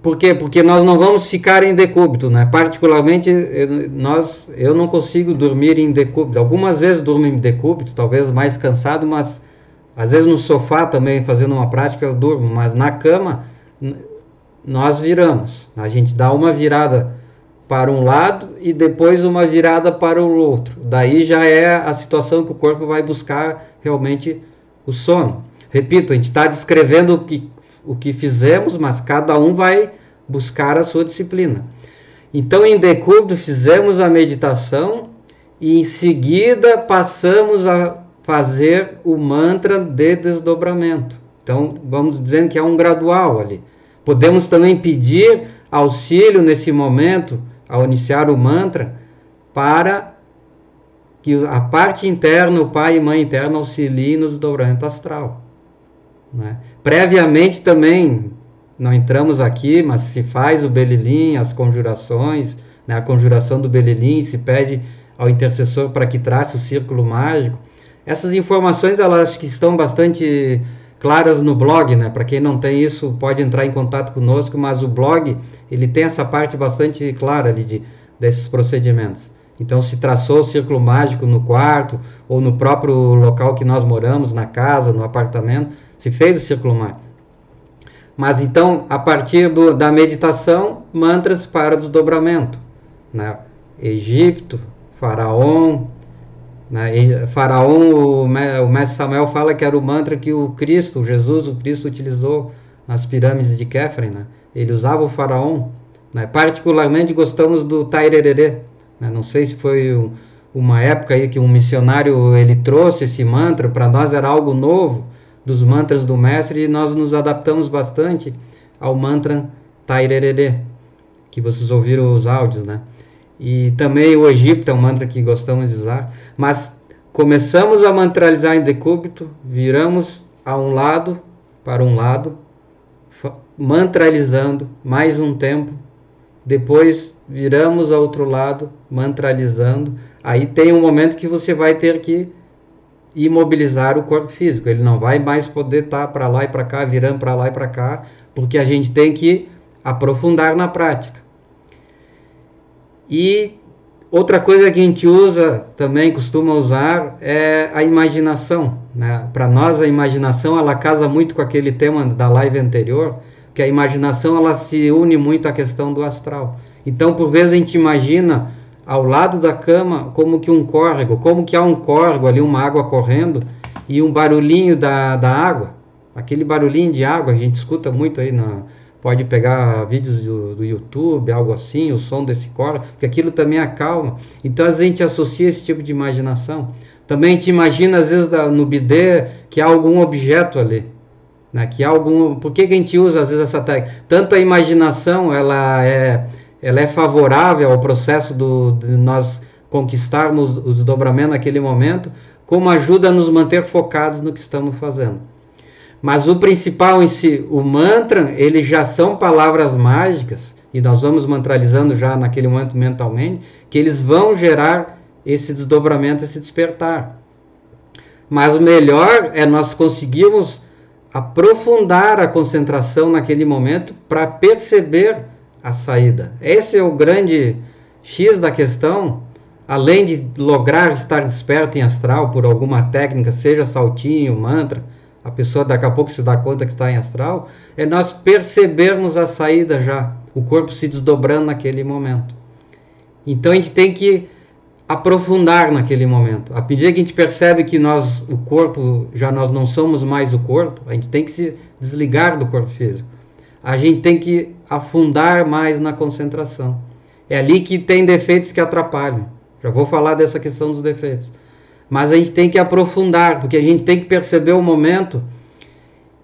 Por quê? Porque nós não vamos ficar em decúbito, né? Particularmente, eu não consigo dormir em decúbito. Algumas vezes durmo em decúbito, talvez mais cansado, mas às vezes no sofá também, fazendo uma prática, eu durmo. Mas na cama, nós viramos. A gente dá uma virada para um lado e depois uma virada para o outro. Daí já é a situação que o corpo vai buscar realmente o sono. Repito, a gente está descrevendo o que fizemos, mas cada um vai buscar a sua disciplina. Então, em decúbito, fizemos a meditação e em seguida passamos a fazer o mantra de desdobramento. Então, vamos dizendo que é um gradual ali. Podemos também pedir auxílio nesse momento, ao iniciar o mantra, para que a parte interna, o pai e mãe interna, auxiliem no desdobramento astral, né? Previamente também, não entramos aqui, mas se faz o Belilim, as conjurações, né? A conjuração do Belilim, se pede ao intercessor para que trace o círculo mágico. Essas informações, elas acho que estão bastante claras no blog, né? Para quem não tem isso, pode entrar em contato conosco, mas o blog, ele tem essa parte bastante clara ali desses procedimentos. Então, se traçou o círculo mágico no quarto, ou no próprio local que nós moramos, na casa, no apartamento, se fez o círculo mágico. Mas então, a partir da meditação, mantras para desdobramento, né? Egito, Faraó, né? Faraó, o mestre Samuel fala que era o mantra que o Cristo utilizou nas pirâmides de Khafre, né? Ele usava o Faraó, né? Particularmente gostamos do Tairerê, né? Não sei se foi uma época aí que um missionário ele trouxe esse mantra, para nós era algo novo dos mantras do mestre, e nós nos adaptamos bastante ao mantra Tairerê, que vocês ouviram os áudios, né? E também o Egito é um mantra que gostamos de usar, mas começamos a mantralizar em decúbito, viramos para um lado, mantralizando mais um tempo, depois viramos ao outro lado, mantralizando. Aí tem um momento que você vai ter que imobilizar o corpo físico, ele não vai mais poder estar para lá e para cá, virando para lá e para cá, porque a gente tem que aprofundar na prática. E outra coisa que a gente usa, também costuma usar, é a imaginação, né? Para nós a imaginação, ela casa muito com aquele tema da live anterior, porque a imaginação ela se une muito à questão do astral. Então, por vezes a gente imagina ao lado da cama como que um córrego, como que há um córrego ali, uma água correndo, e um barulhinho da água, aquele barulhinho de água, a gente escuta muito aí, pode pegar vídeos do YouTube, algo assim, o som desse córrego, porque aquilo também acalma. Então, às vezes a gente associa esse tipo de imaginação. Também a gente imagina, às vezes, no bidê, que há algum objeto ali. Né, que há algum... Por que a gente usa, às vezes, essa técnica? Tanto a imaginação, ela é favorável ao processo de nós conquistarmos o desdobramento naquele momento, como ajuda a nos manter focados no que estamos fazendo. Mas o principal em si, o mantra, eles já são palavras mágicas, e nós vamos mantralizando já naquele momento mentalmente, que eles vão gerar esse desdobramento, esse despertar. Mas o melhor é nós conseguirmos aprofundar a concentração naquele momento para perceber a saída. Esse é o grande X da questão, além de lograr estar desperto em astral por alguma técnica, seja saltinho, mantra, a pessoa daqui a pouco se dá conta que está em astral, é nós percebermos a saída já, o corpo se desdobrando naquele momento. Então a gente tem que aprofundar naquele momento. À medida que a gente percebe que o corpo, já nós não somos mais o corpo, a gente tem que se desligar do corpo físico. A gente tem que afundar mais na concentração. É ali que tem defeitos que atrapalham. Já vou falar dessa questão dos defeitos. Mas a gente tem que aprofundar, porque a gente tem que perceber o momento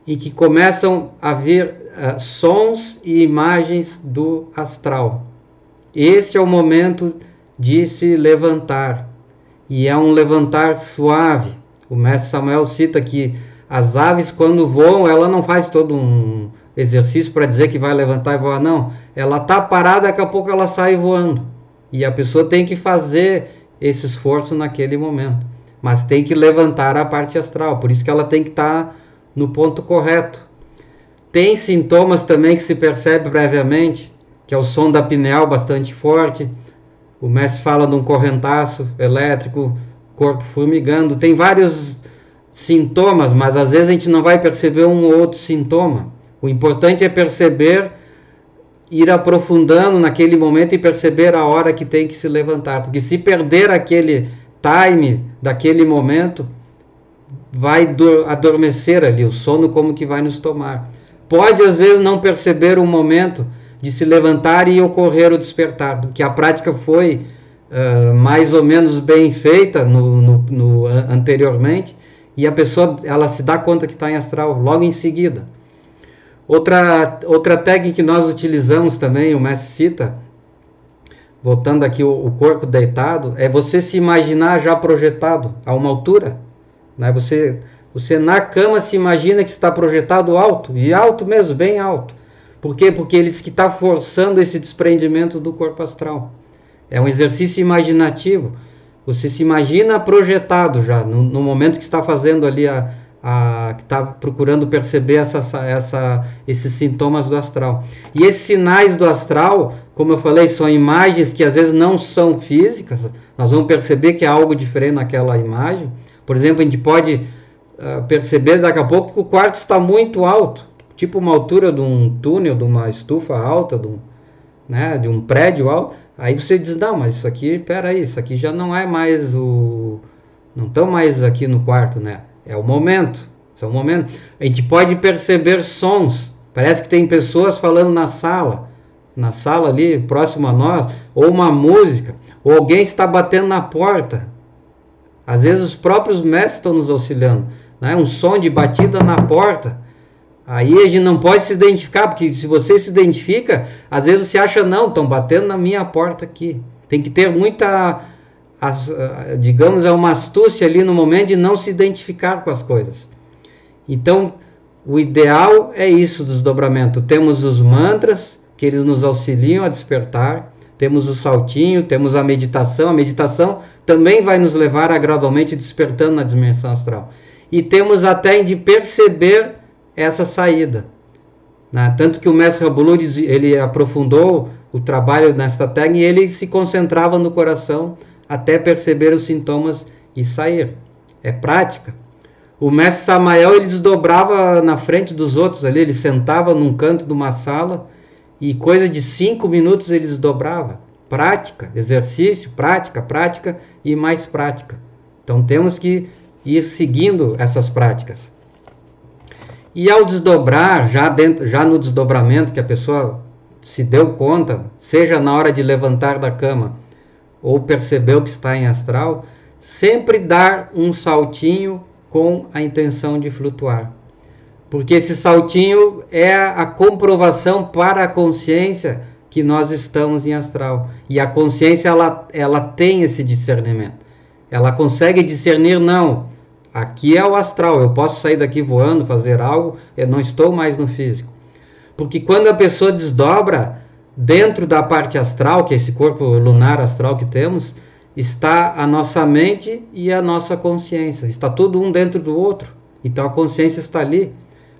em que começam a vir sons e imagens do astral. Esse é o momento de se levantar. E é um levantar suave. O mestre Samuel cita que as aves, quando voam, ela não faz todo um exercício para dizer que vai levantar e voar, não. Ela está parada, daqui a pouco ela sai voando. E a pessoa tem que fazer esse esforço naquele momento. Mas tem que levantar a parte astral. Por isso que ela tem que estar no ponto correto. Tem sintomas também que se percebe previamente, que é o som da pineal bastante forte. O mestre fala de um correntaço elétrico, corpo formigando. Tem vários sintomas, mas às vezes a gente não vai perceber um ou outro sintoma. O importante é perceber, ir aprofundando naquele momento e perceber a hora que tem que se levantar. Porque se perder aquele time daquele momento, vai adormecer ali, o sono como que vai nos tomar. Pode às vezes não perceber o momento de se levantar e ocorrer o despertar, porque a prática foi mais ou menos bem feita anteriormente, e a pessoa ela se dá conta que está em astral logo em seguida. Outra técnica que nós utilizamos também, o mestre cita, voltando aqui o corpo deitado, é você se imaginar já projetado a uma altura. Né? Você na cama se imagina que está projetado alto, e alto mesmo, bem alto. Por quê? Porque ele diz que está forçando esse desprendimento do corpo astral. É um exercício imaginativo. Você se imagina projetado já, no momento que está fazendo ali, que está procurando perceber esses sintomas do astral. E esses sinais do astral, como eu falei, são imagens que às vezes não são físicas. Nós vamos perceber que há algo diferente naquela imagem. Por exemplo, a gente pode perceber daqui a pouco que o quarto está muito alto, tipo uma altura de um túnel, de uma estufa alta, de um prédio alto. Aí você diz, não, mas isso aqui, peraí, isso aqui já não é mais não estão mais aqui no quarto, né? É o momento, é o momento. A gente pode perceber sons, parece que tem pessoas falando na sala ali, próximo a nós, ou uma música, ou alguém está batendo na porta. Às vezes os próprios mestres estão nos auxiliando, né? Um som de batida na porta. Aí a gente não pode se identificar, porque se você se identifica, às vezes você acha, não, estão batendo na minha porta aqui. Tem que ter muita, digamos, uma astúcia ali no momento de não se identificar com as coisas. Então, o ideal é isso, o desdobramento. Temos os mantras, que eles nos auxiliam a despertar. Temos o saltinho, temos a meditação. A meditação também vai nos levar a gradualmente despertando na dimensão astral. E temos até de perceber essa saída, né? Tanto que o mestre Rabulu, ele aprofundou o trabalho nesta técnica e ele se concentrava no coração até perceber os sintomas e sair. É prática. O mestre Samael, ele desdobrava na frente dos outros ali, ele sentava num canto de uma sala e coisa de 5 minutos ele desdobrava. Prática, exercício, prática e mais prática. Então temos que ir seguindo essas práticas. E ao desdobrar, já no desdobramento que a pessoa se deu conta, seja na hora de levantar da cama ou percebeu que está em astral, sempre dar um saltinho com a intenção de flutuar. Porque esse saltinho é a comprovação para a consciência que nós estamos em astral. E a consciência, ela tem esse discernimento. Ela consegue discernir, não, aqui é o astral, eu posso sair daqui voando, fazer algo, eu não estou mais no físico. Porque quando a pessoa desdobra, dentro da parte astral, que é esse corpo lunar astral que temos, está a nossa mente e a nossa consciência. Está tudo um dentro do outro. Então a consciência está ali.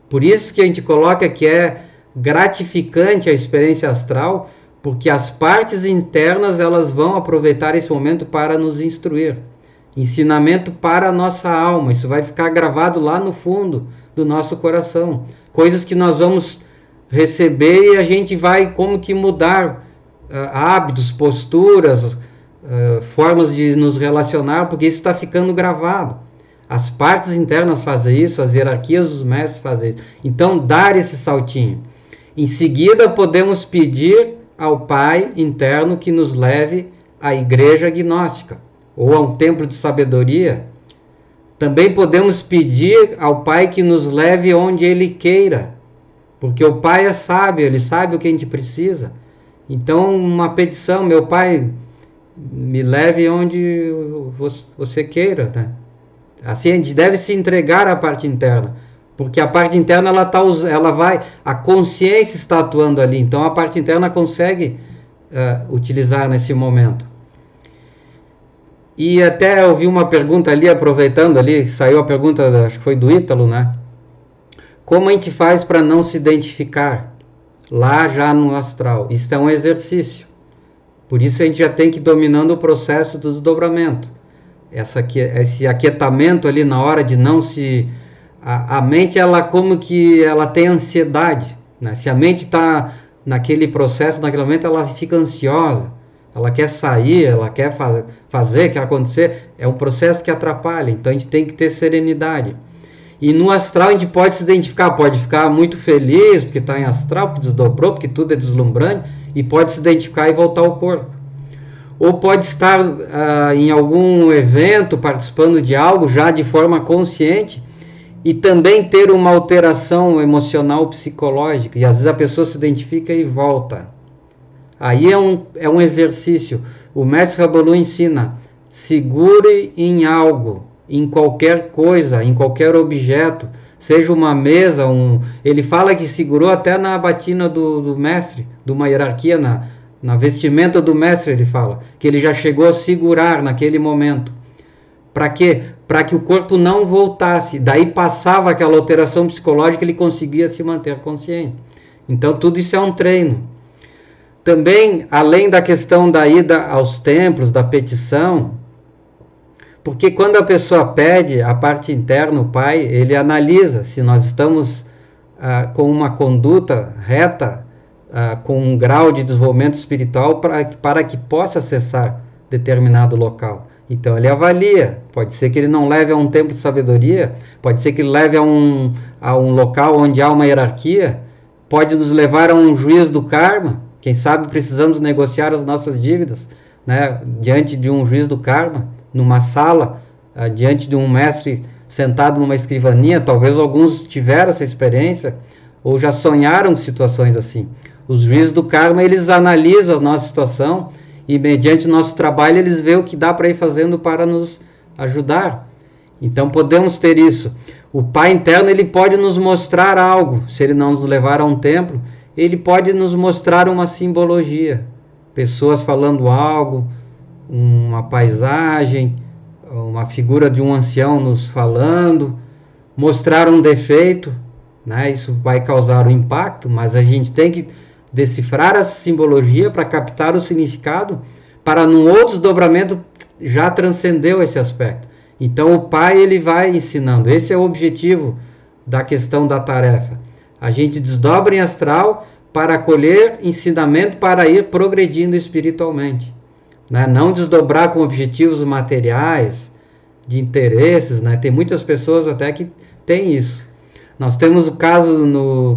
Por isso que a gente coloca que é gratificante a experiência astral, porque as partes internas elas vão aproveitar esse momento para nos instruir. Ensinamento para a nossa alma. Isso vai ficar gravado lá no fundo do nosso coração. Coisas que nós vamos receber e a gente vai como que mudar hábitos, posturas, formas de nos relacionar, porque isso está ficando gravado. As partes internas fazem isso, as hierarquias dos mestres fazem isso. Então, dar esse saltinho. Em seguida, podemos pedir ao Pai interno que nos leve à igreja gnóstica, ou a um templo de sabedoria. Também podemos pedir ao Pai que nos leve onde Ele queira, porque o Pai é sábio, Ele sabe o que a gente precisa. Então, uma petição, meu Pai, me leve onde você queira, né? Assim, a gente deve se entregar à parte interna, porque a parte interna, a consciência está atuando ali, então a parte interna consegue utilizar nesse momento. E até eu vi uma pergunta ali, aproveitando ali, saiu a pergunta, acho que foi do Ítalo, né? Como a gente faz para não se identificar lá já no astral? Isso é um exercício. Por isso a gente já tem que ir dominando o processo do desdobramento. Esse aquietamento ali na hora de não se... A mente, ela como que ela tem ansiedade, né? Se a mente está naquele processo, naquele momento, ela fica ansiosa. Ela quer sair, ela quer fazer, quer acontecer. É um processo que atrapalha. Então a gente tem que ter serenidade. E no astral a gente pode se identificar, pode ficar muito feliz porque está em astral, porque desdobrou, porque tudo é deslumbrante, e pode se identificar e voltar ao corpo. Ou pode estar em algum evento, participando de algo já de forma consciente, e também ter uma alteração emocional psicológica, e às vezes a pessoa se identifica e volta. Aí é um exercício. O mestre Rabolu ensina, segure em algo, em qualquer coisa, em qualquer objeto, seja uma mesa, ele fala que segurou até na batina do mestre, de uma hierarquia, na vestimenta do mestre, ele fala, que ele já chegou a segurar naquele momento. Para quê? Para que o corpo não voltasse, daí passava aquela alteração psicológica, ele conseguia se manter consciente. Então tudo isso é um treino. Também, além da questão da ida aos templos, da petição, porque quando a pessoa pede, a parte interna, o Pai, ele analisa se nós estamos com uma conduta reta, com um grau de desenvolvimento espiritual para que possa acessar determinado local. Então ele avalia, pode ser que ele não leve a um templo de sabedoria, pode ser que ele leve a um local onde há uma hierarquia, pode nos levar a um juiz do karma, quem sabe precisamos negociar as nossas dívidas, né, diante de um juiz do karma, numa sala, diante de um mestre sentado numa escrivaninha. Talvez alguns tiveram essa experiência, ou já sonharam situações assim. Os juízes do karma, eles analisam a nossa situação, e mediante o nosso trabalho, eles veem o que dá para ir fazendo para nos ajudar. Então podemos ter isso. O Pai interno, ele pode nos mostrar algo, se ele não nos levar a um templo, ele pode nos mostrar uma simbologia, pessoas falando algo, uma paisagem, uma figura de um ancião nos falando, mostrar um defeito, né? Isso vai causar um impacto, mas a gente tem que decifrar essa simbologia para captar o significado, para num outro desdobramento já transcendeu esse aspecto. Então o pai ele vai ensinando. Esse é o objetivo da questão da tarefa. A gente desdobra em astral para colher ensinamento para ir progredindo espiritualmente, né? Não desdobrar com objetivos materiais, de interesses, né? Tem muitas pessoas até que tem isso. Nós temos o caso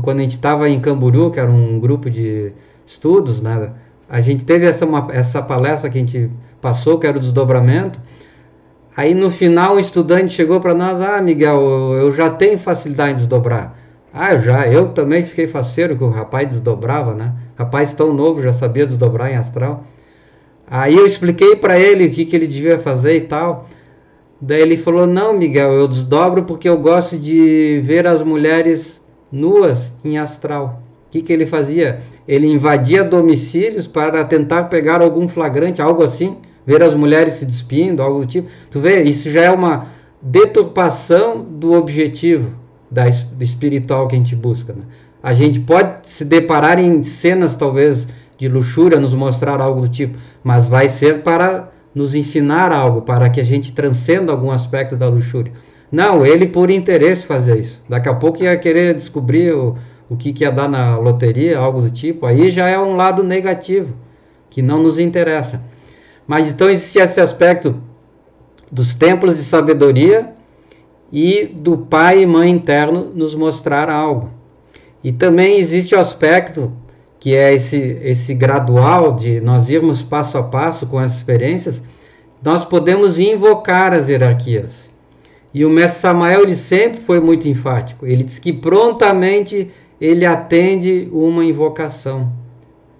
quando a gente estava em Camboriú, que era um grupo de estudos, né? A gente teve essa palestra que a gente passou, que era o desdobramento. Aí no final o estudante chegou para nós: Miguel, eu já tenho facilidade em desdobrar. Eu também fiquei faceiro, que o rapaz desdobrava, né? Rapaz tão novo, já sabia desdobrar em astral. Aí eu expliquei para ele o que ele devia fazer e tal. Daí ele falou: não, Miguel, eu desdobro porque eu gosto de ver as mulheres nuas em astral. O que ele fazia? Ele invadia domicílios para tentar pegar algum flagrante, algo assim, ver as mulheres se despindo, algo do tipo. Tu vê, isso já é uma deturpação do objetivo do espiritual que a gente busca, né? A gente pode se deparar em cenas talvez de luxúria, nos mostrar algo do tipo, mas vai ser para nos ensinar algo, para que a gente transcenda algum aspecto da luxúria. Não, ele por interesse fazia isso. Daqui a pouco ia querer descobrir o que ia dar na loteria, algo do tipo. Aí já é um lado negativo, que não nos interessa. Mas então existe esse aspecto dos templos de sabedoria e do pai e mãe interno nos mostrar algo. E também existe o aspecto que é esse gradual de nós irmos passo a passo com as experiências. Nós podemos invocar as hierarquias. E o mestre Samael de sempre foi muito enfático. Ele diz que prontamente ele atende uma invocação,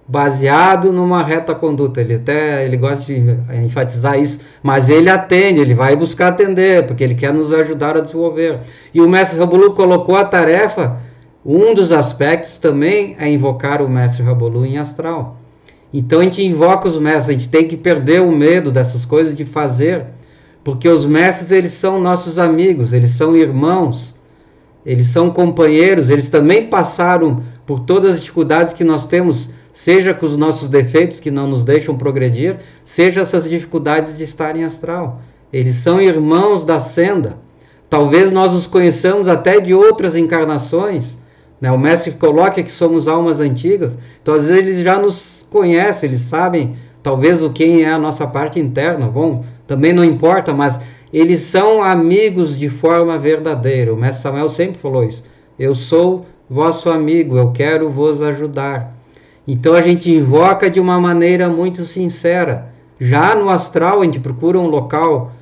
baseado numa reta conduta. Ele gosta de enfatizar isso, mas ele atende, ele vai buscar atender, porque ele quer nos ajudar a desenvolver. E o mestre Rabolu colocou a tarefa, um dos aspectos também é invocar o mestre Rabolu em astral. Então a gente invoca os mestres, a gente tem que perder o medo dessas coisas de fazer, porque os mestres, eles são nossos amigos, eles são irmãos, eles são companheiros, eles também passaram por todas as dificuldades que nós temos, seja com os nossos defeitos que não nos deixam progredir, seja essas dificuldades de estar em astral. Eles são irmãos da senda. Talvez nós os conheçamos até de outras encarnações, né? O mestre coloca que somos almas antigas, então às vezes eles já nos conhecem, eles sabem talvez quem é a nossa parte interna. Bom, também não importa, mas eles são amigos de forma verdadeira. O mestre Samuel sempre falou isso: eu sou vosso amigo, eu quero vos ajudar. Então a gente invoca de uma maneira muito sincera. Já no astral a gente procura um local,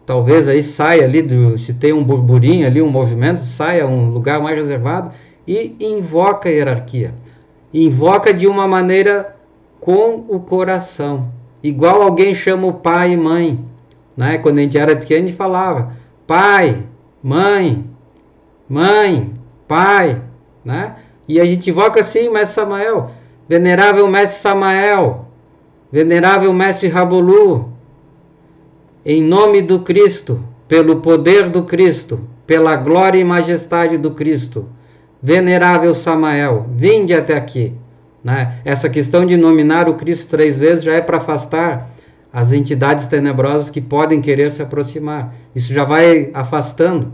talvez aí saia ali, se tem um burburinho ali, um movimento, saia um lugar mais reservado e invoca a hierarquia. Invoca de uma maneira com o coração. Igual alguém chama o pai e mãe, né? Quando a gente era pequeno a gente falava pai, mãe, pai, né? E a gente invoca assim: mestre Samael, venerável mestre Samael, venerável mestre Rabolu, em nome do Cristo, pelo poder do Cristo, pela glória e majestade do Cristo, venerável Samael, vinde até aqui, né? Essa questão de nominar o Cristo 3 vezes já é para afastar as entidades tenebrosas que podem querer se aproximar. Isso já vai afastando.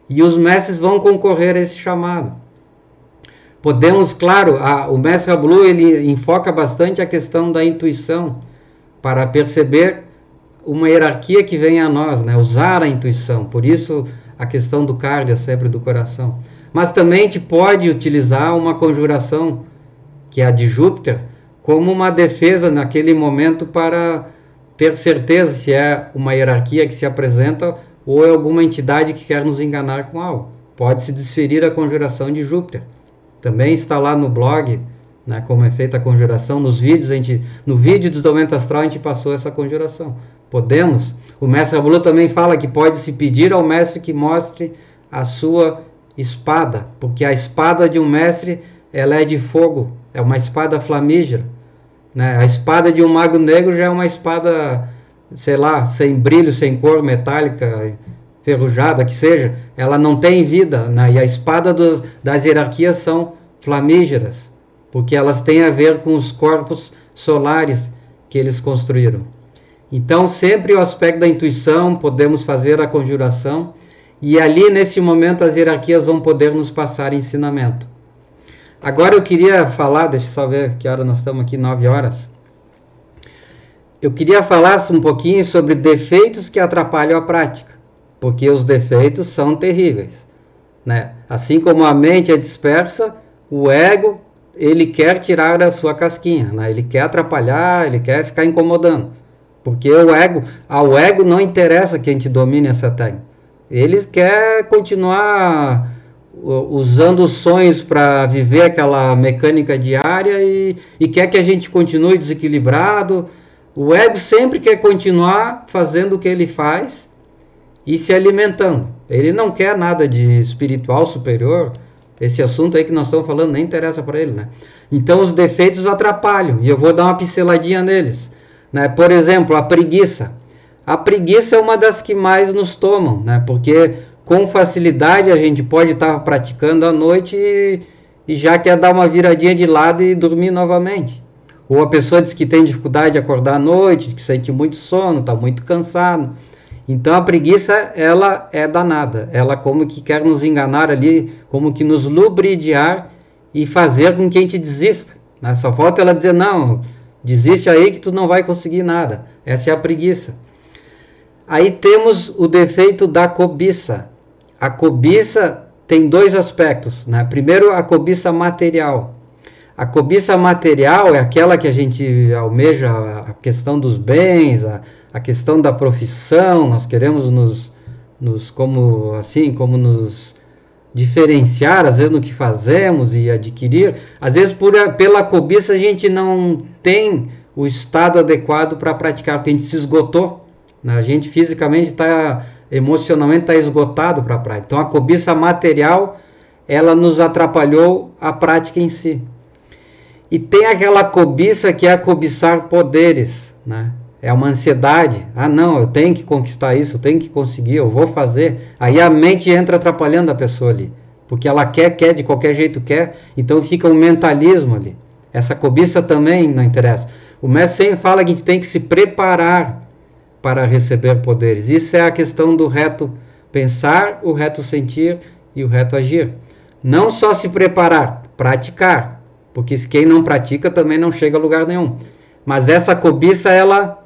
E os mestres vão concorrer a esse chamado. Podemos, claro, o mestre Rabolu, ele enfoca bastante a questão da intuição, para perceber uma hierarquia que vem a nós, né? Usar a intuição. Por isso a questão do cardio, sempre do coração. Mas também a gente pode utilizar uma conjuração, que é a de Júpiter, como uma defesa naquele momento para ter certeza se é uma hierarquia que se apresenta ou é alguma entidade que quer nos enganar com algo. Pode-se desferir a conjuração de Júpiter. Também está lá no blog, né, como é feita a conjuração. Nos vídeos, no vídeo do Desdobramento Astral a gente passou essa conjuração. Podemos. O mestre Rabolu também fala que pode-se pedir ao mestre que mostre a sua espada, porque a espada de um mestre, ela é de fogo, é uma espada flamígera, né? A espada de um mago negro já é uma espada, sei lá, sem brilho, sem cor, metálica, ferrujada, que seja, ela não tem vida, né? E a espada das hierarquias são flamígeras, porque elas têm a ver com os corpos solares que eles construíram. Então, sempre o aspecto da intuição, podemos fazer a conjuração, e ali, nesse momento, as hierarquias vão poder nos passar ensinamento. Agora eu queria falar, deixa eu só ver que hora nós estamos aqui, 9 horas. Eu queria falar um pouquinho sobre defeitos que atrapalham a prática, porque os defeitos são terríveis, né? Assim como a mente é dispersa, o ego, ele quer tirar a sua casquinha, né? Ele quer atrapalhar, ele quer ficar incomodando. Porque ao ego não interessa que a gente domine essa técnica. Ele quer continuar usando os sonhos para viver aquela mecânica diária e quer que a gente continue desequilibrado. O ego sempre quer continuar fazendo o que ele faz e se alimentando. Ele não quer nada de espiritual superior. Esse assunto aí que nós estamos falando nem interessa para ele, né? Então os defeitos atrapalham e eu vou dar uma pinceladinha neles, né? Por exemplo, a preguiça. A preguiça é uma das que mais nos tomam, né? Porque com facilidade a gente pode estar praticando à noite e já quer dar uma viradinha de lado e dormir novamente. Ou a pessoa diz que tem dificuldade de acordar à noite, que sente muito sono, está muito cansado. Então a preguiça, ela é danada. Ela como que quer nos enganar ali, como que nos lubridiar e fazer com que a gente desista, né? Só falta ela dizer, não, desiste aí que tu não vai conseguir nada. Essa é a preguiça. Aí temos o defeito da cobiça. A cobiça tem dois aspectos, né? Primeiro, a cobiça material. A cobiça material é aquela que a gente almeja a questão dos bens, a questão da profissão. Nós queremos como nos diferenciar, às vezes, no que fazemos e adquirir. Às vezes, pela cobiça, a gente não tem o estado adequado para praticar, porque a gente se esgotou. A gente fisicamente emocionalmente está esgotado para a prática. Então a cobiça material, ela nos atrapalhou a prática em si. E tem aquela cobiça que é cobiçar poderes, né? É uma ansiedade. Ah, não, eu tenho que conquistar isso, eu tenho que conseguir, eu vou fazer. Aí a mente entra atrapalhando a pessoa ali, porque ela quer, de qualquer jeito quer, então fica um mentalismo ali. Essa cobiça também não interessa. O mestre sempre fala que a gente tem que se preparar para receber poderes. Isso é a questão do reto pensar, o reto sentir e o reto agir. Não só se preparar, praticar, porque quem não pratica também não chega a lugar nenhum. Mas essa cobiça, ela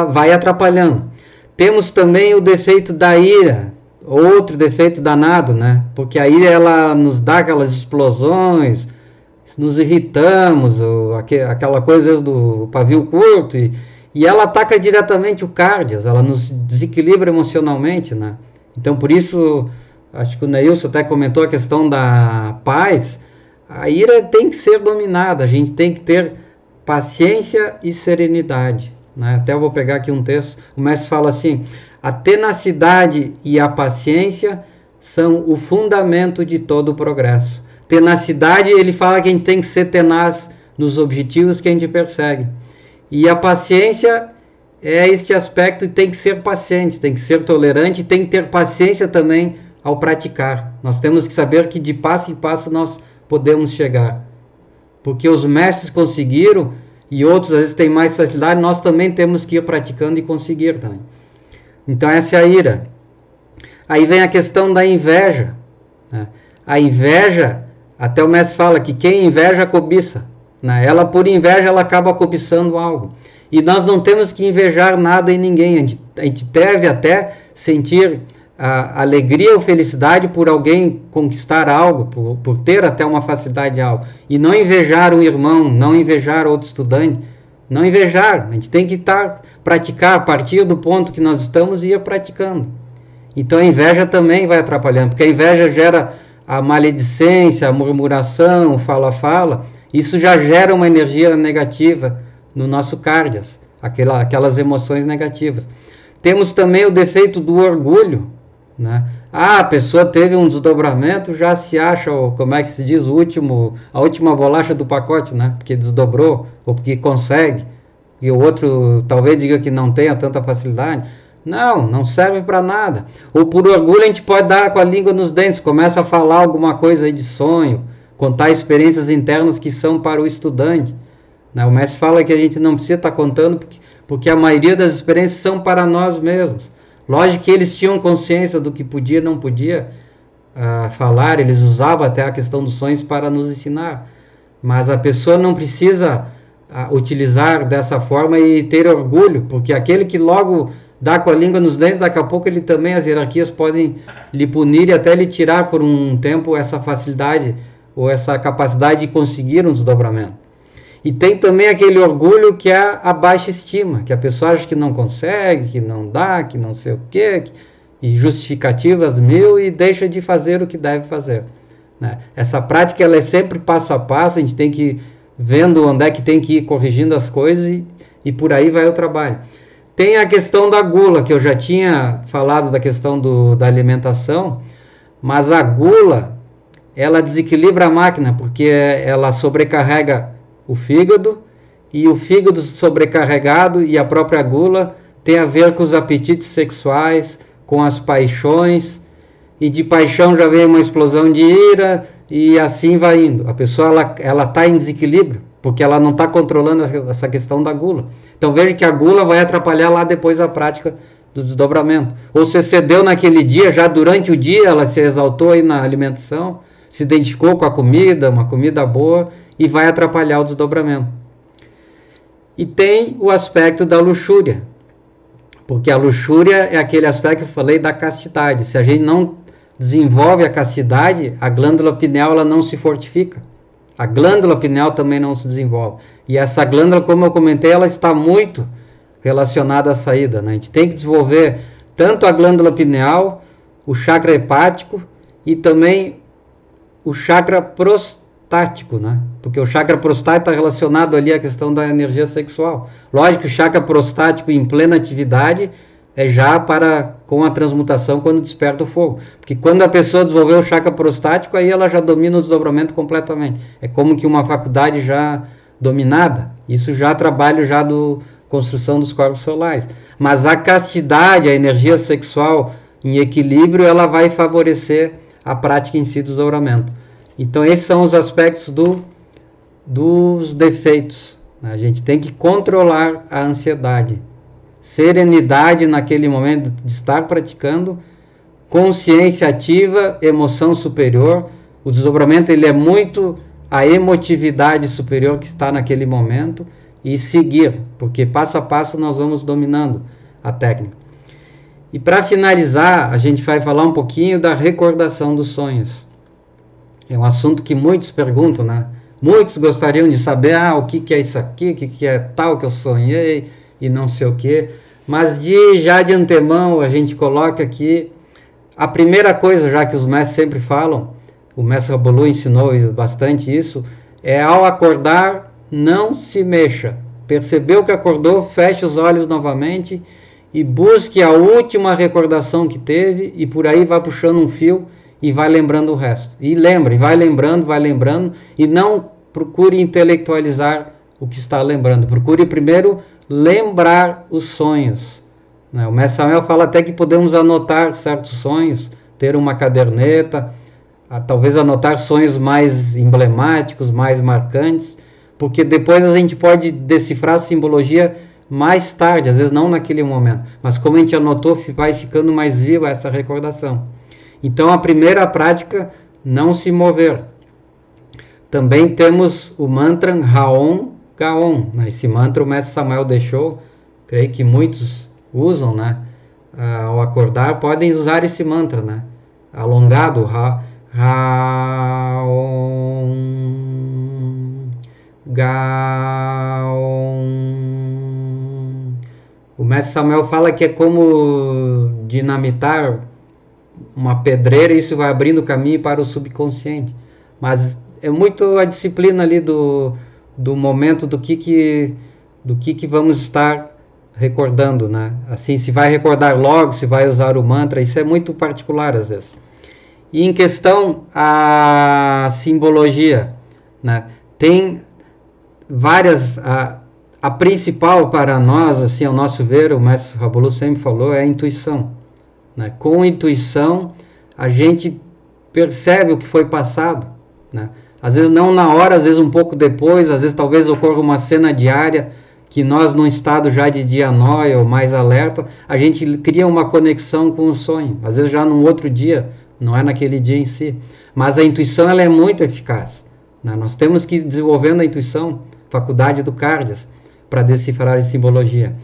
vai atrapalhando. Temos também o defeito da ira, outro defeito danado, né? Porque a ira, ela nos dá aquelas explosões, nos irritamos, aquela coisa do pavio curto, e ela ataca diretamente o cardias, ela nos desequilibra emocionalmente, né? Então, por isso, acho que o Neilson até comentou a questão da paz. A ira tem que ser dominada, a gente tem que ter paciência e serenidade, né? Até eu vou pegar aqui um texto, o mestre fala assim, a tenacidade e a paciência são o fundamento de todo o progresso. Tenacidade, ele fala que a gente tem que ser tenaz nos objetivos que a gente persegue. E a paciência é este aspecto, tem que ser paciente, tem que ser tolerante, tem que ter paciência também ao praticar. Nós temos que saber que de passo em passo nós podemos chegar. Porque os mestres conseguiram e outros às vezes têm mais facilidade, nós também temos que ir praticando e conseguir também. Então essa é a ira. Aí vem a questão da inveja, né? A inveja, até o mestre fala que quem inveja cobiça, né? Ela por inveja ela acaba cobiçando algo. E nós não temos que invejar nada em ninguém. A gente deve até sentir a alegria ou felicidade por alguém conquistar algo, por ter até uma facilidade de algo. E não invejar um irmão, não invejar outro estudante, não invejar. A gente tem que praticar a partir do ponto que nós estamos e ir praticando. Então a inveja também vai atrapalhando, porque a inveja gera a maledicência, a murmuração, o fala-fala. Isso já gera uma energia negativa no nosso cardias, aquelas emoções negativas. Temos também o defeito do orgulho, né? A pessoa teve um desdobramento, já se acha, como é que se diz, a última bolacha do pacote, né? Porque desdobrou, ou porque consegue, e o outro talvez diga que não tenha tanta facilidade. Não serve para nada. Ou por orgulho a gente pode dar com a língua nos dentes, começa a falar alguma coisa aí de sonho, contar experiências internas que são para o estudante. né? O mestre fala que a gente não precisa estar contando porque a maioria das experiências são para nós mesmos. Lógico que eles tinham consciência do que podia e não podia falar, eles usavam até a questão dos sonhos para nos ensinar, mas a pessoa não precisa utilizar dessa forma e ter orgulho, porque aquele que logo dá com a língua nos dentes, daqui a pouco ele também, as hierarquias podem lhe punir e até lhe tirar por um tempo essa facilidade ou essa capacidade de conseguir um desdobramento. E tem também aquele orgulho que é a baixa estima, que a pessoa acha que não consegue, que não dá, que não sei o quê, e justificativas mil, e deixa de fazer o que deve fazer, né? Essa prática ela é sempre passo a passo, a gente tem que ir vendo onde é que tem que ir corrigindo as coisas e por aí vai o trabalho. Tem a questão da gula, que eu já tinha falado da questão da alimentação, mas a gula, ela desequilibra a máquina, porque ela sobrecarrega o fígado, e o fígado sobrecarregado e a própria gula tem a ver com os apetites sexuais, com as paixões, e de paixão já vem uma explosão de ira, e assim vai indo. A pessoa ela está em desequilíbrio, porque ela não está controlando essa questão da gula. Então veja que a gula vai atrapalhar lá depois a prática do desdobramento. Ou você cedeu naquele dia, já durante o dia ela se exaltou aí na alimentação, se identificou com a comida, uma comida boa, e vai atrapalhar o desdobramento. E tem o aspecto da luxúria, porque a luxúria é aquele aspecto que eu falei da castidade. Se a gente não desenvolve a castidade, a glândula pineal ela não se fortifica. A glândula pineal também não se desenvolve. E essa glândula, como eu comentei, ela está muito relacionada à saída, né? A gente tem que desenvolver tanto a glândula pineal, o chakra hepático e também o chakra prostático, né? Porque o chakra prostático está relacionado ali à questão da energia sexual. Lógico que o chakra prostático em plena atividade é já com a transmutação quando desperta o fogo. Porque quando a pessoa desenvolveu o chakra prostático, aí ela já domina o desdobramento completamente. É como que uma faculdade já dominada. Isso já trabalho já do construção dos corpos solares. Mas a castidade, a energia sexual em equilíbrio, ela vai favorecer a prática em si do desdobramento. Então esses são os aspectos dos defeitos. A gente tem que controlar a ansiedade. Serenidade naquele momento de estar praticando, consciência ativa, emoção superior. O desdobramento ele é muito a emotividade superior que está naquele momento, e seguir, porque passo a passo nós vamos dominando a técnica. E para finalizar, a gente vai falar um pouquinho da recordação dos sonhos. É um assunto que muitos perguntam, né? Muitos gostariam de saber, o que é isso aqui, o que é tal que eu sonhei, e não sei o que, mas já de antemão a gente coloca aqui a primeira coisa, já que os mestres sempre falam, o mestre Rabolu ensinou bastante isso, é ao acordar, não se mexa. Percebeu que acordou, feche os olhos novamente e busque a última recordação que teve, e por aí vai puxando um fio e vai lembrando o resto. E lembra, e vai lembrando, e não procure intelectualizar o que está lembrando. Procure primeiro lembrar os sonhos, né? O mestre Samuel fala até que podemos anotar certos sonhos, ter uma caderneta, talvez anotar sonhos mais emblemáticos, mais marcantes, porque depois a gente pode decifrar a simbologia mais tarde, às vezes não naquele momento, mas como a gente anotou, vai ficando mais viva essa recordação. Então a primeira prática, não se mover. Também temos o mantra Raon Gaon, né? Esse mantra o mestre Samuel deixou, creio que muitos usam, né? Ao acordar podem usar esse mantra, né? Alongado, Raon Gaon. O mestre Samuel fala que é como dinamitar uma pedreira, e isso vai abrindo caminho para o subconsciente. Mas é muito a disciplina ali do momento do que vamos estar recordando, né? Assim, se vai recordar logo, se vai usar o mantra, isso é muito particular às vezes. E em questão a simbologia, né? Tem várias, a principal para nós, assim, ao nosso ver, o mestre Rabolu sempre falou, é a intuição, né? Com intuição a gente percebe o que foi passado, né? Às vezes não na hora, às vezes um pouco depois, às vezes talvez ocorra uma cena diária que nós, num estado já de dianóia ou mais alerta, a gente cria uma conexão com o sonho. Às vezes já num outro dia, não é naquele dia em si. Mas a intuição ela é muito eficaz, né? Nós temos que ir desenvolvendo a intuição, faculdade do Cardias, para decifrar em simbologia.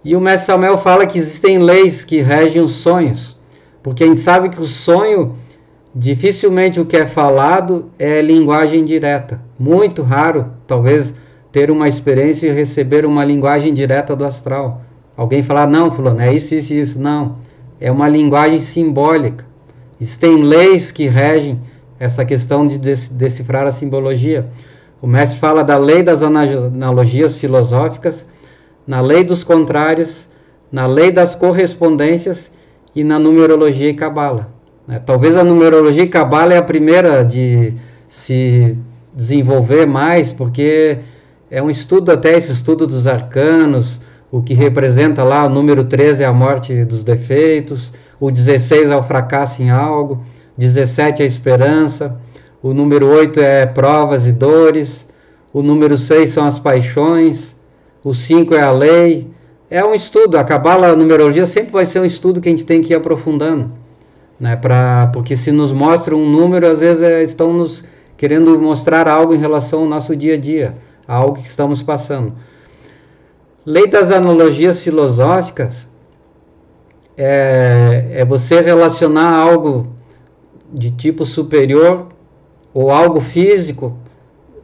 E o mestre Samuel fala que existem leis que regem os sonhos, porque a gente sabe que o sonho, dificilmente o que é falado é linguagem direta. Muito raro, talvez, ter uma experiência e receber uma linguagem direta do astral. Alguém falar, não, fulano, é isso, isso e isso. Não, é uma linguagem simbólica. Existem leis que regem essa questão de decifrar a simbologia. O mestre fala da lei das analogias filosóficas, na lei dos contrários, na lei das correspondências e na numerologia e cabala. Talvez a numerologia e cabala é a primeira de se desenvolver mais, porque é um estudo, até esse estudo dos arcanos, o que representa lá, o número 13 é a morte dos defeitos, o 16 é o fracasso em algo, 17 é a esperança, o número 8 é provas e dores, o número 6 são as paixões, o 5 é a lei. É um estudo, a cabala, a numerologia sempre vai ser um estudo que a gente tem que ir aprofundando, né? Porque se nos mostra um número, às vezes estão nos querendo mostrar algo em relação ao nosso dia a dia, a algo que estamos passando. Lei das analogias filosóficas é você relacionar algo de tipo superior ou algo físico,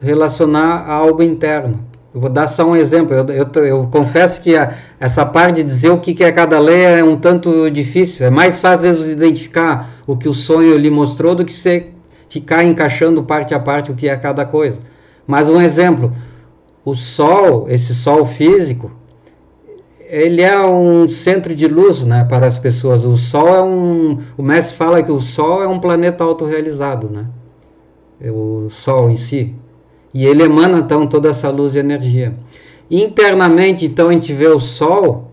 relacionar a algo interno. Eu vou dar só um exemplo. Eu confesso que essa parte de dizer o que é cada lei é um tanto difícil. É mais fácil você identificar o que o sonho lhe mostrou do que você ficar encaixando parte a parte o que é cada coisa. Mas um exemplo, o Sol, esse Sol físico, ele é um centro de luz, né, para as pessoas. O Sol é o mestre fala que o Sol é um planeta autorrealizado, né? O Sol em si. E ele emana, então, toda essa luz e energia. Internamente, então, a gente vê o Sol,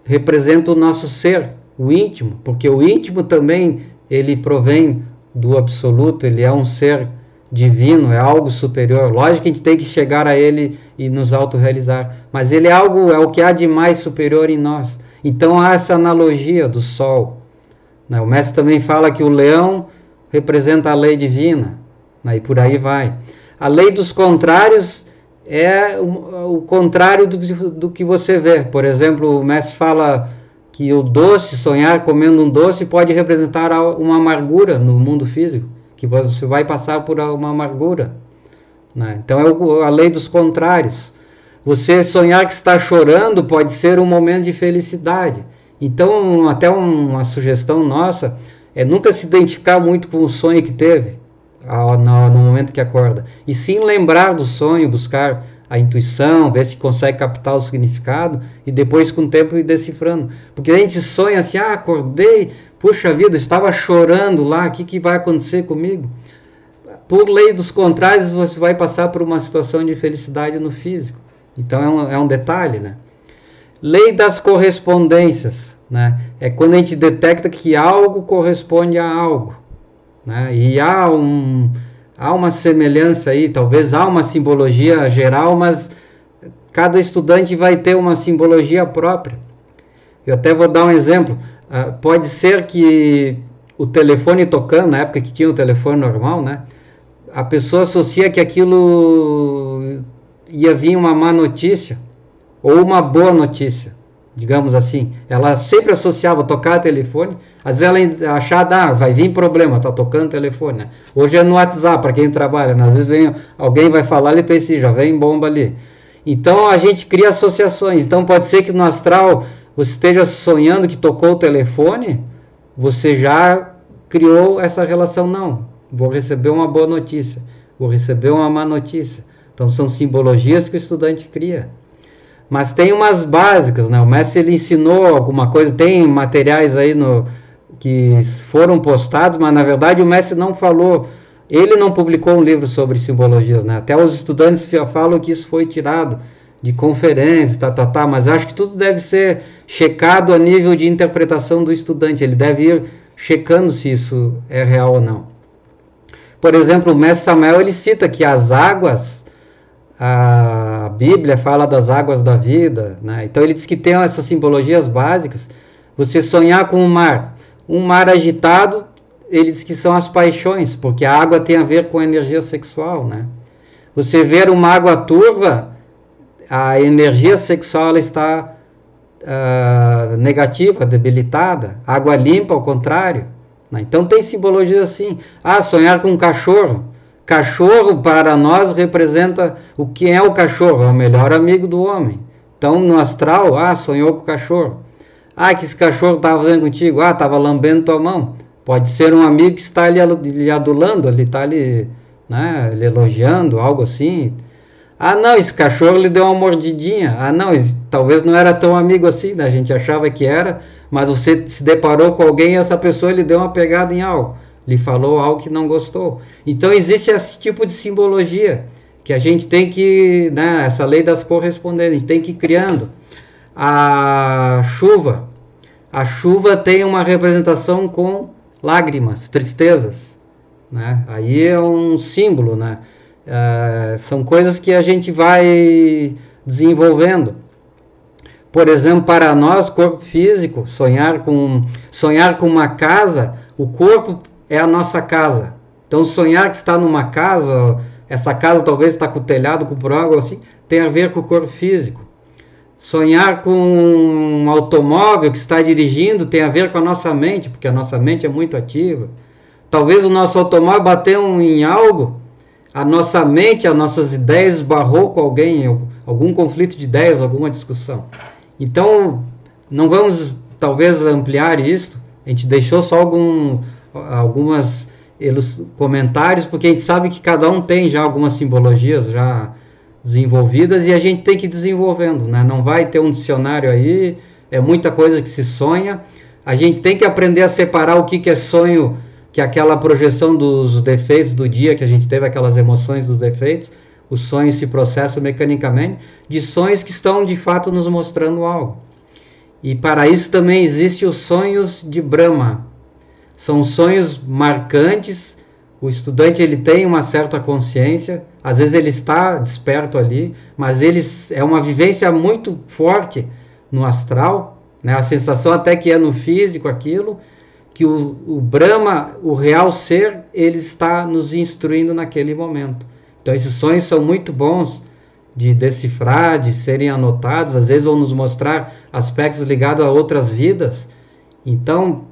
representa o nosso ser, o íntimo, porque o íntimo também, ele provém do absoluto, ele é um ser divino, é algo superior. Lógico que a gente tem que chegar a ele e nos autorrealizar, mas ele é algo, é o que há de mais superior em nós. Então há essa analogia do Sol, né? O mestre também fala que o leão representa a lei divina, né? E por aí vai. A lei dos contrários é o contrário do que você vê. Por exemplo, o mestre fala que o doce, sonhar comendo um doce, pode representar uma amargura no mundo físico, que você vai passar por uma amargura, né? Então é a lei dos contrários. Você sonhar que está chorando pode ser um momento de felicidade. Então, até uma sugestão nossa é nunca se identificar muito com o sonho que teve no momento que acorda, e sim lembrar do sonho, buscar a intuição, ver se consegue captar o significado e depois com o tempo ir decifrando. Porque a gente sonha assim, acordei, puxa vida, estava chorando lá, o que vai acontecer comigo? Por lei dos contrários, você vai passar por uma situação de felicidade no físico. Então é um detalhe, né? Lei das correspondências, né? É quando a gente detecta que algo corresponde a algo, né? E há uma semelhança aí, talvez há uma simbologia geral, mas cada estudante vai ter uma simbologia própria. Eu até vou dar um exemplo. Pode ser que o telefone tocando, na época que tinha o telefone normal, né? A pessoa associa que aquilo ia vir uma má notícia ou uma boa notícia, digamos assim. Ela sempre associava tocar telefone, às vezes ela achava, vai vir problema, tá tocando telefone, né? Hoje é no WhatsApp, para quem trabalha, né? Às vezes alguém vai falar ali, pensa, já vem bomba ali. Então a gente cria associações. Então pode ser que no astral você esteja sonhando que tocou o telefone, você já criou essa relação. Não, vou receber uma boa notícia, vou receber uma má notícia. Então são simbologias que o estudante cria. Mas tem umas básicas, né? O mestre ele ensinou alguma coisa, tem materiais aí que foram postados, mas na verdade o mestre não falou, ele não publicou um livro sobre simbologias, né? Até os estudantes falam que isso foi tirado de conferências, mas acho que tudo deve ser checado a nível de interpretação do estudante, ele deve ir checando se isso é real ou não. Por exemplo, o mestre Samuel, ele cita que as águas, a Bíblia fala das águas da vida, né? Então ele diz que tem essas simbologias básicas. Você sonhar com um mar agitado, ele diz que são as paixões, porque a água tem a ver com a energia sexual, né? Você ver uma água turva, a energia sexual ela está negativa, debilitada. Água limpa, ao contrário, né? Então tem simbologia assim. Sonhar com um cachorro. Cachorro para nós representa o que é o cachorro, é o melhor amigo do homem. Então no astral, sonhou com o cachorro. Que esse cachorro estava fazendo contigo? Estava lambendo tua mão. Pode ser um amigo que está lhe adulando, ele está lhe, né, lhe elogiando, algo assim. Não, esse cachorro lhe deu uma mordidinha. Não, talvez não era tão amigo assim, né? A gente achava que era, mas você se deparou com alguém e essa pessoa lhe deu uma pegada em algo, lhe falou algo que não gostou. Então existe esse tipo de simbologia que a gente tem que, né, essa lei das correspondências, a gente tem que ir criando. A chuva tem uma representação com lágrimas, tristezas, né? Aí é um símbolo, né? São coisas que a gente vai desenvolvendo. Por exemplo, para nós, corpo físico, sonhar com uma casa, o corpo é a nossa casa. Então, sonhar que está numa casa, essa casa talvez está com o telhado, com algo assim, tem a ver com o corpo físico. Sonhar com um automóvel que está dirigindo tem a ver com a nossa mente, porque a nossa mente é muito ativa. Talvez o nosso automóvel bateu em algo, a nossa mente, as nossas ideias esbarrou com alguém, algum conflito de ideias, alguma discussão. Então, não vamos talvez ampliar isso, a gente deixou só algumas comentários, porque a gente sabe que cada um tem já algumas simbologias já desenvolvidas e a gente tem que ir desenvolvendo, né? Não vai ter um dicionário aí, é muita coisa que se sonha. A gente tem que aprender a separar o que é sonho, que é aquela projeção dos defeitos do dia, que a gente teve aquelas emoções dos defeitos, os sonhos se processam mecanicamente, de sonhos que estão de fato nos mostrando algo. E para isso também existem os sonhos de Brahma. São sonhos marcantes. O estudante ele tem uma certa consciência, às vezes ele está desperto ali, mas é uma vivência muito forte no astral, né? A sensação até que é no físico aquilo, que o Brahma, o real ser, ele está nos instruindo naquele momento. Então esses sonhos são muito bons de decifrar, de serem anotados, às vezes vão nos mostrar aspectos ligados a outras vidas. Então,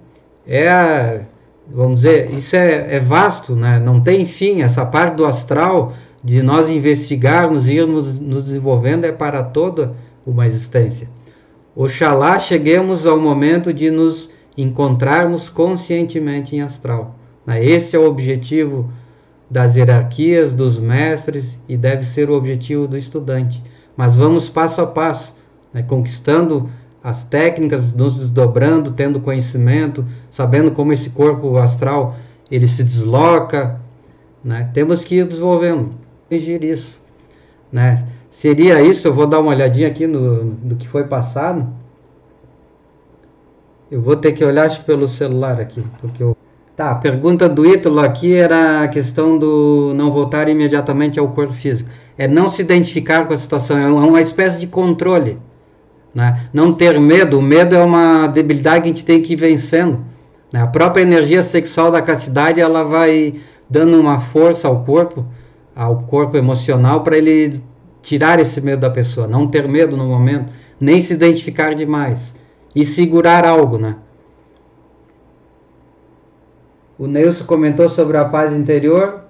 vamos dizer, isso é vasto, né? Não tem fim. Essa parte do astral, de nós investigarmos e irmos nos desenvolvendo, é para toda uma existência. Oxalá cheguemos ao momento de nos encontrarmos conscientemente em astral, né? Esse é o objetivo das hierarquias, dos mestres, e deve ser o objetivo do estudante. Mas vamos passo a passo, né? Conquistando as técnicas, nos desdobrando, tendo conhecimento, sabendo como esse corpo astral ele se desloca, né? Temos que ir desenvolvendo, corrigir isso, né? Seria isso. Eu vou dar uma olhadinha aqui do que foi passado. Eu vou ter que olhar pelo celular aqui, porque Tá, a pergunta do Ítalo aqui era a questão do não voltar imediatamente ao corpo físico. É não se identificar com a situação, é uma espécie de controle, né? Não ter medo. O medo é uma debilidade que a gente tem que ir vencendo, né? A própria energia sexual da castidade, ela vai dando uma força ao corpo emocional, para ele tirar esse medo da pessoa. Não ter medo no momento, nem se identificar demais e segurar algo, né? O Neilson comentou sobre a paz interior.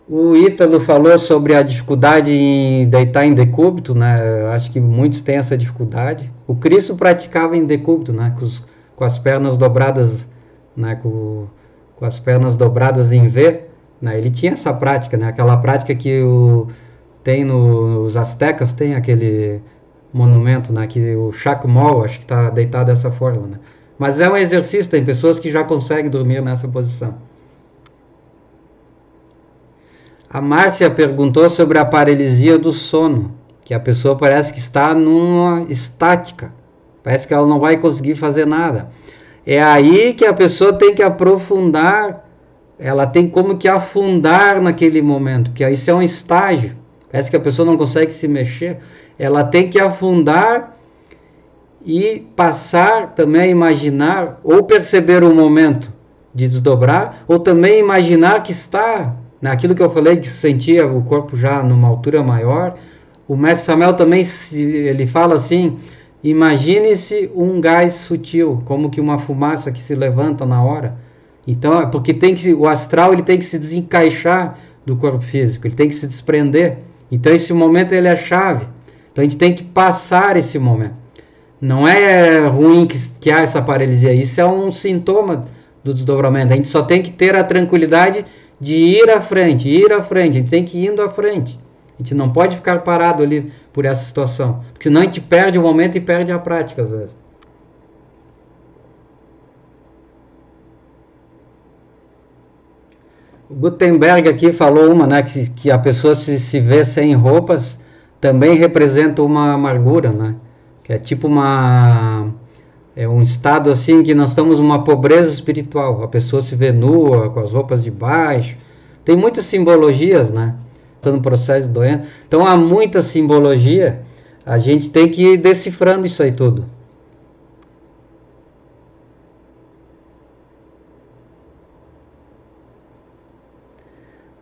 O Ítalo falou sobre a dificuldade em deitar em decúbito, né? Eu acho que muitos têm essa dificuldade. O Cristo praticava em decúbito, né? Com as pernas dobradas, né? Com as pernas dobradas em V, né? Ele tinha essa prática, né? Aquela prática que tem os astecas, tem aquele monumento, né? Que o Chacmol, acho que está deitado dessa forma, né? Mas é um exercício, tem pessoas que já conseguem dormir nessa posição. A Márcia perguntou sobre a paralisia do sono, que a pessoa parece que está numa estática, parece que ela não vai conseguir fazer nada. É aí que a pessoa tem que aprofundar ela tem como que afundar naquele momento, que isso é um estágio. Parece que a pessoa não consegue se mexer. Ela tem que afundar e passar também a imaginar, ou perceber o momento de desdobrar, ou também imaginar que está naquilo que eu falei, que sentia o corpo já numa altura maior. O mestre Samuel também, ele fala assim, imagine-se um gás sutil, como que uma fumaça que se levanta na hora. Então, porque o astral ele tem que se desencaixar do corpo físico, ele tem que se desprender. Então esse momento ele é a chave. Então a gente tem que passar esse momento. Não é ruim que há essa paralisia, isso é um sintoma do desdobramento. A gente só tem que ter a tranquilidade de ir à frente, a gente tem que ir indo à frente. A gente não pode ficar parado ali por essa situação, porque senão a gente perde o momento e perde a prática às vezes. O Gutenberg aqui falou uma, né, que a pessoa se vê sem roupas também representa uma amargura, né? Que é tipo um estado assim que nós estamos numa pobreza espiritual. A pessoa se vê nua, com as roupas de baixo. Tem muitas simbologias, né? No processo de doença. Então há muita simbologia. A gente tem que ir decifrando isso aí tudo.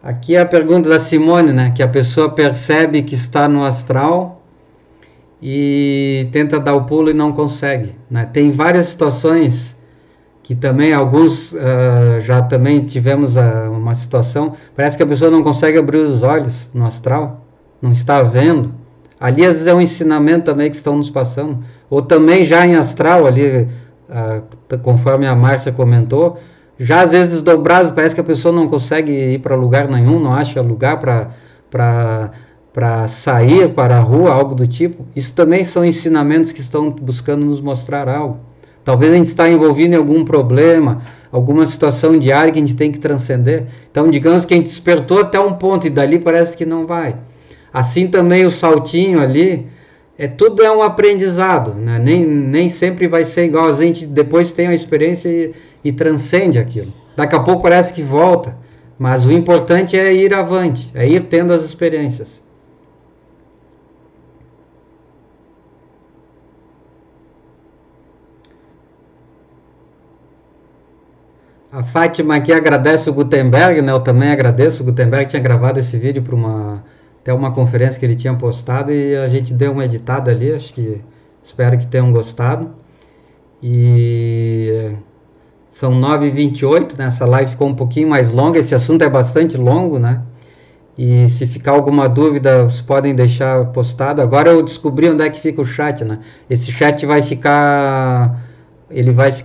Aqui é a pergunta da Simone, né? Que a pessoa percebe que está no astral e tenta dar o pulo e não consegue, né? Tem várias situações que também, alguns já também tivemos uma situação, parece que a pessoa não consegue abrir os olhos no astral, não está vendo. Ali às vezes é um ensinamento também que estão nos passando. Ou também já em astral, ali, conforme a Márcia comentou, já às vezes desdobrados, parece que a pessoa não consegue ir para lugar nenhum, não acha lugar para sair para a rua, algo do tipo. Isso também são ensinamentos que estão buscando nos mostrar algo. Talvez a gente está envolvido em algum problema, alguma situação diária que a gente tem que transcender. Então, digamos que a gente despertou até um ponto e dali parece que não vai. Assim também o saltinho ali, tudo é um aprendizado, né? Nem sempre vai ser igual. A gente depois tem a experiência e transcende aquilo. Daqui a pouco parece que volta, mas o importante é ir avante, é ir tendo as experiências. A Fátima aqui agradece o Gutenberg, né? Eu também agradeço. O Gutenberg tinha gravado esse vídeo para até uma conferência que ele tinha postado e a gente deu uma editada ali, espero que tenham gostado. E são 9h28, né? Essa live ficou um pouquinho mais longa, esse assunto é bastante longo, né? E se ficar alguma dúvida, vocês podem deixar postado. Agora eu descobri onde é que fica o chat, né? Esse chat vai ficar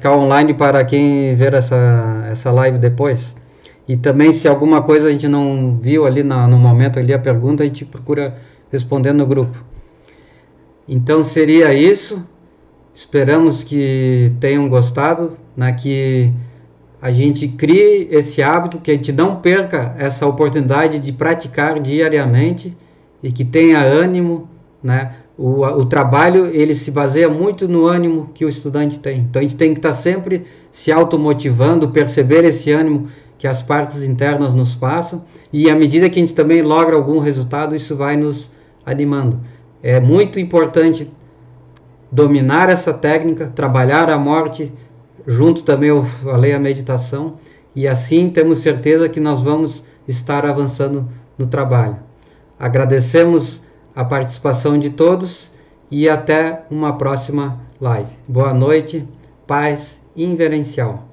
online para quem ver essa live depois. E também, se alguma coisa a gente não viu ali no momento ali a pergunta, a gente procura responder no grupo. Então seria isso. Esperamos que tenham gostado, né, que a gente crie esse hábito, que a gente não perca essa oportunidade de praticar diariamente e que tenha ânimo, né? O trabalho ele se baseia muito no ânimo que o estudante tem. Então a gente tem que estar sempre se automotivando, perceber esse ânimo que as partes internas nos passam, e à medida que a gente também logra algum resultado, isso vai nos animando. É muito importante dominar essa técnica, trabalhar a morte, junto também eu falei a meditação, e assim temos certeza que nós vamos estar avançando no trabalho. Agradecemos a participação de todos e até uma próxima live. Boa noite, paz inverencial.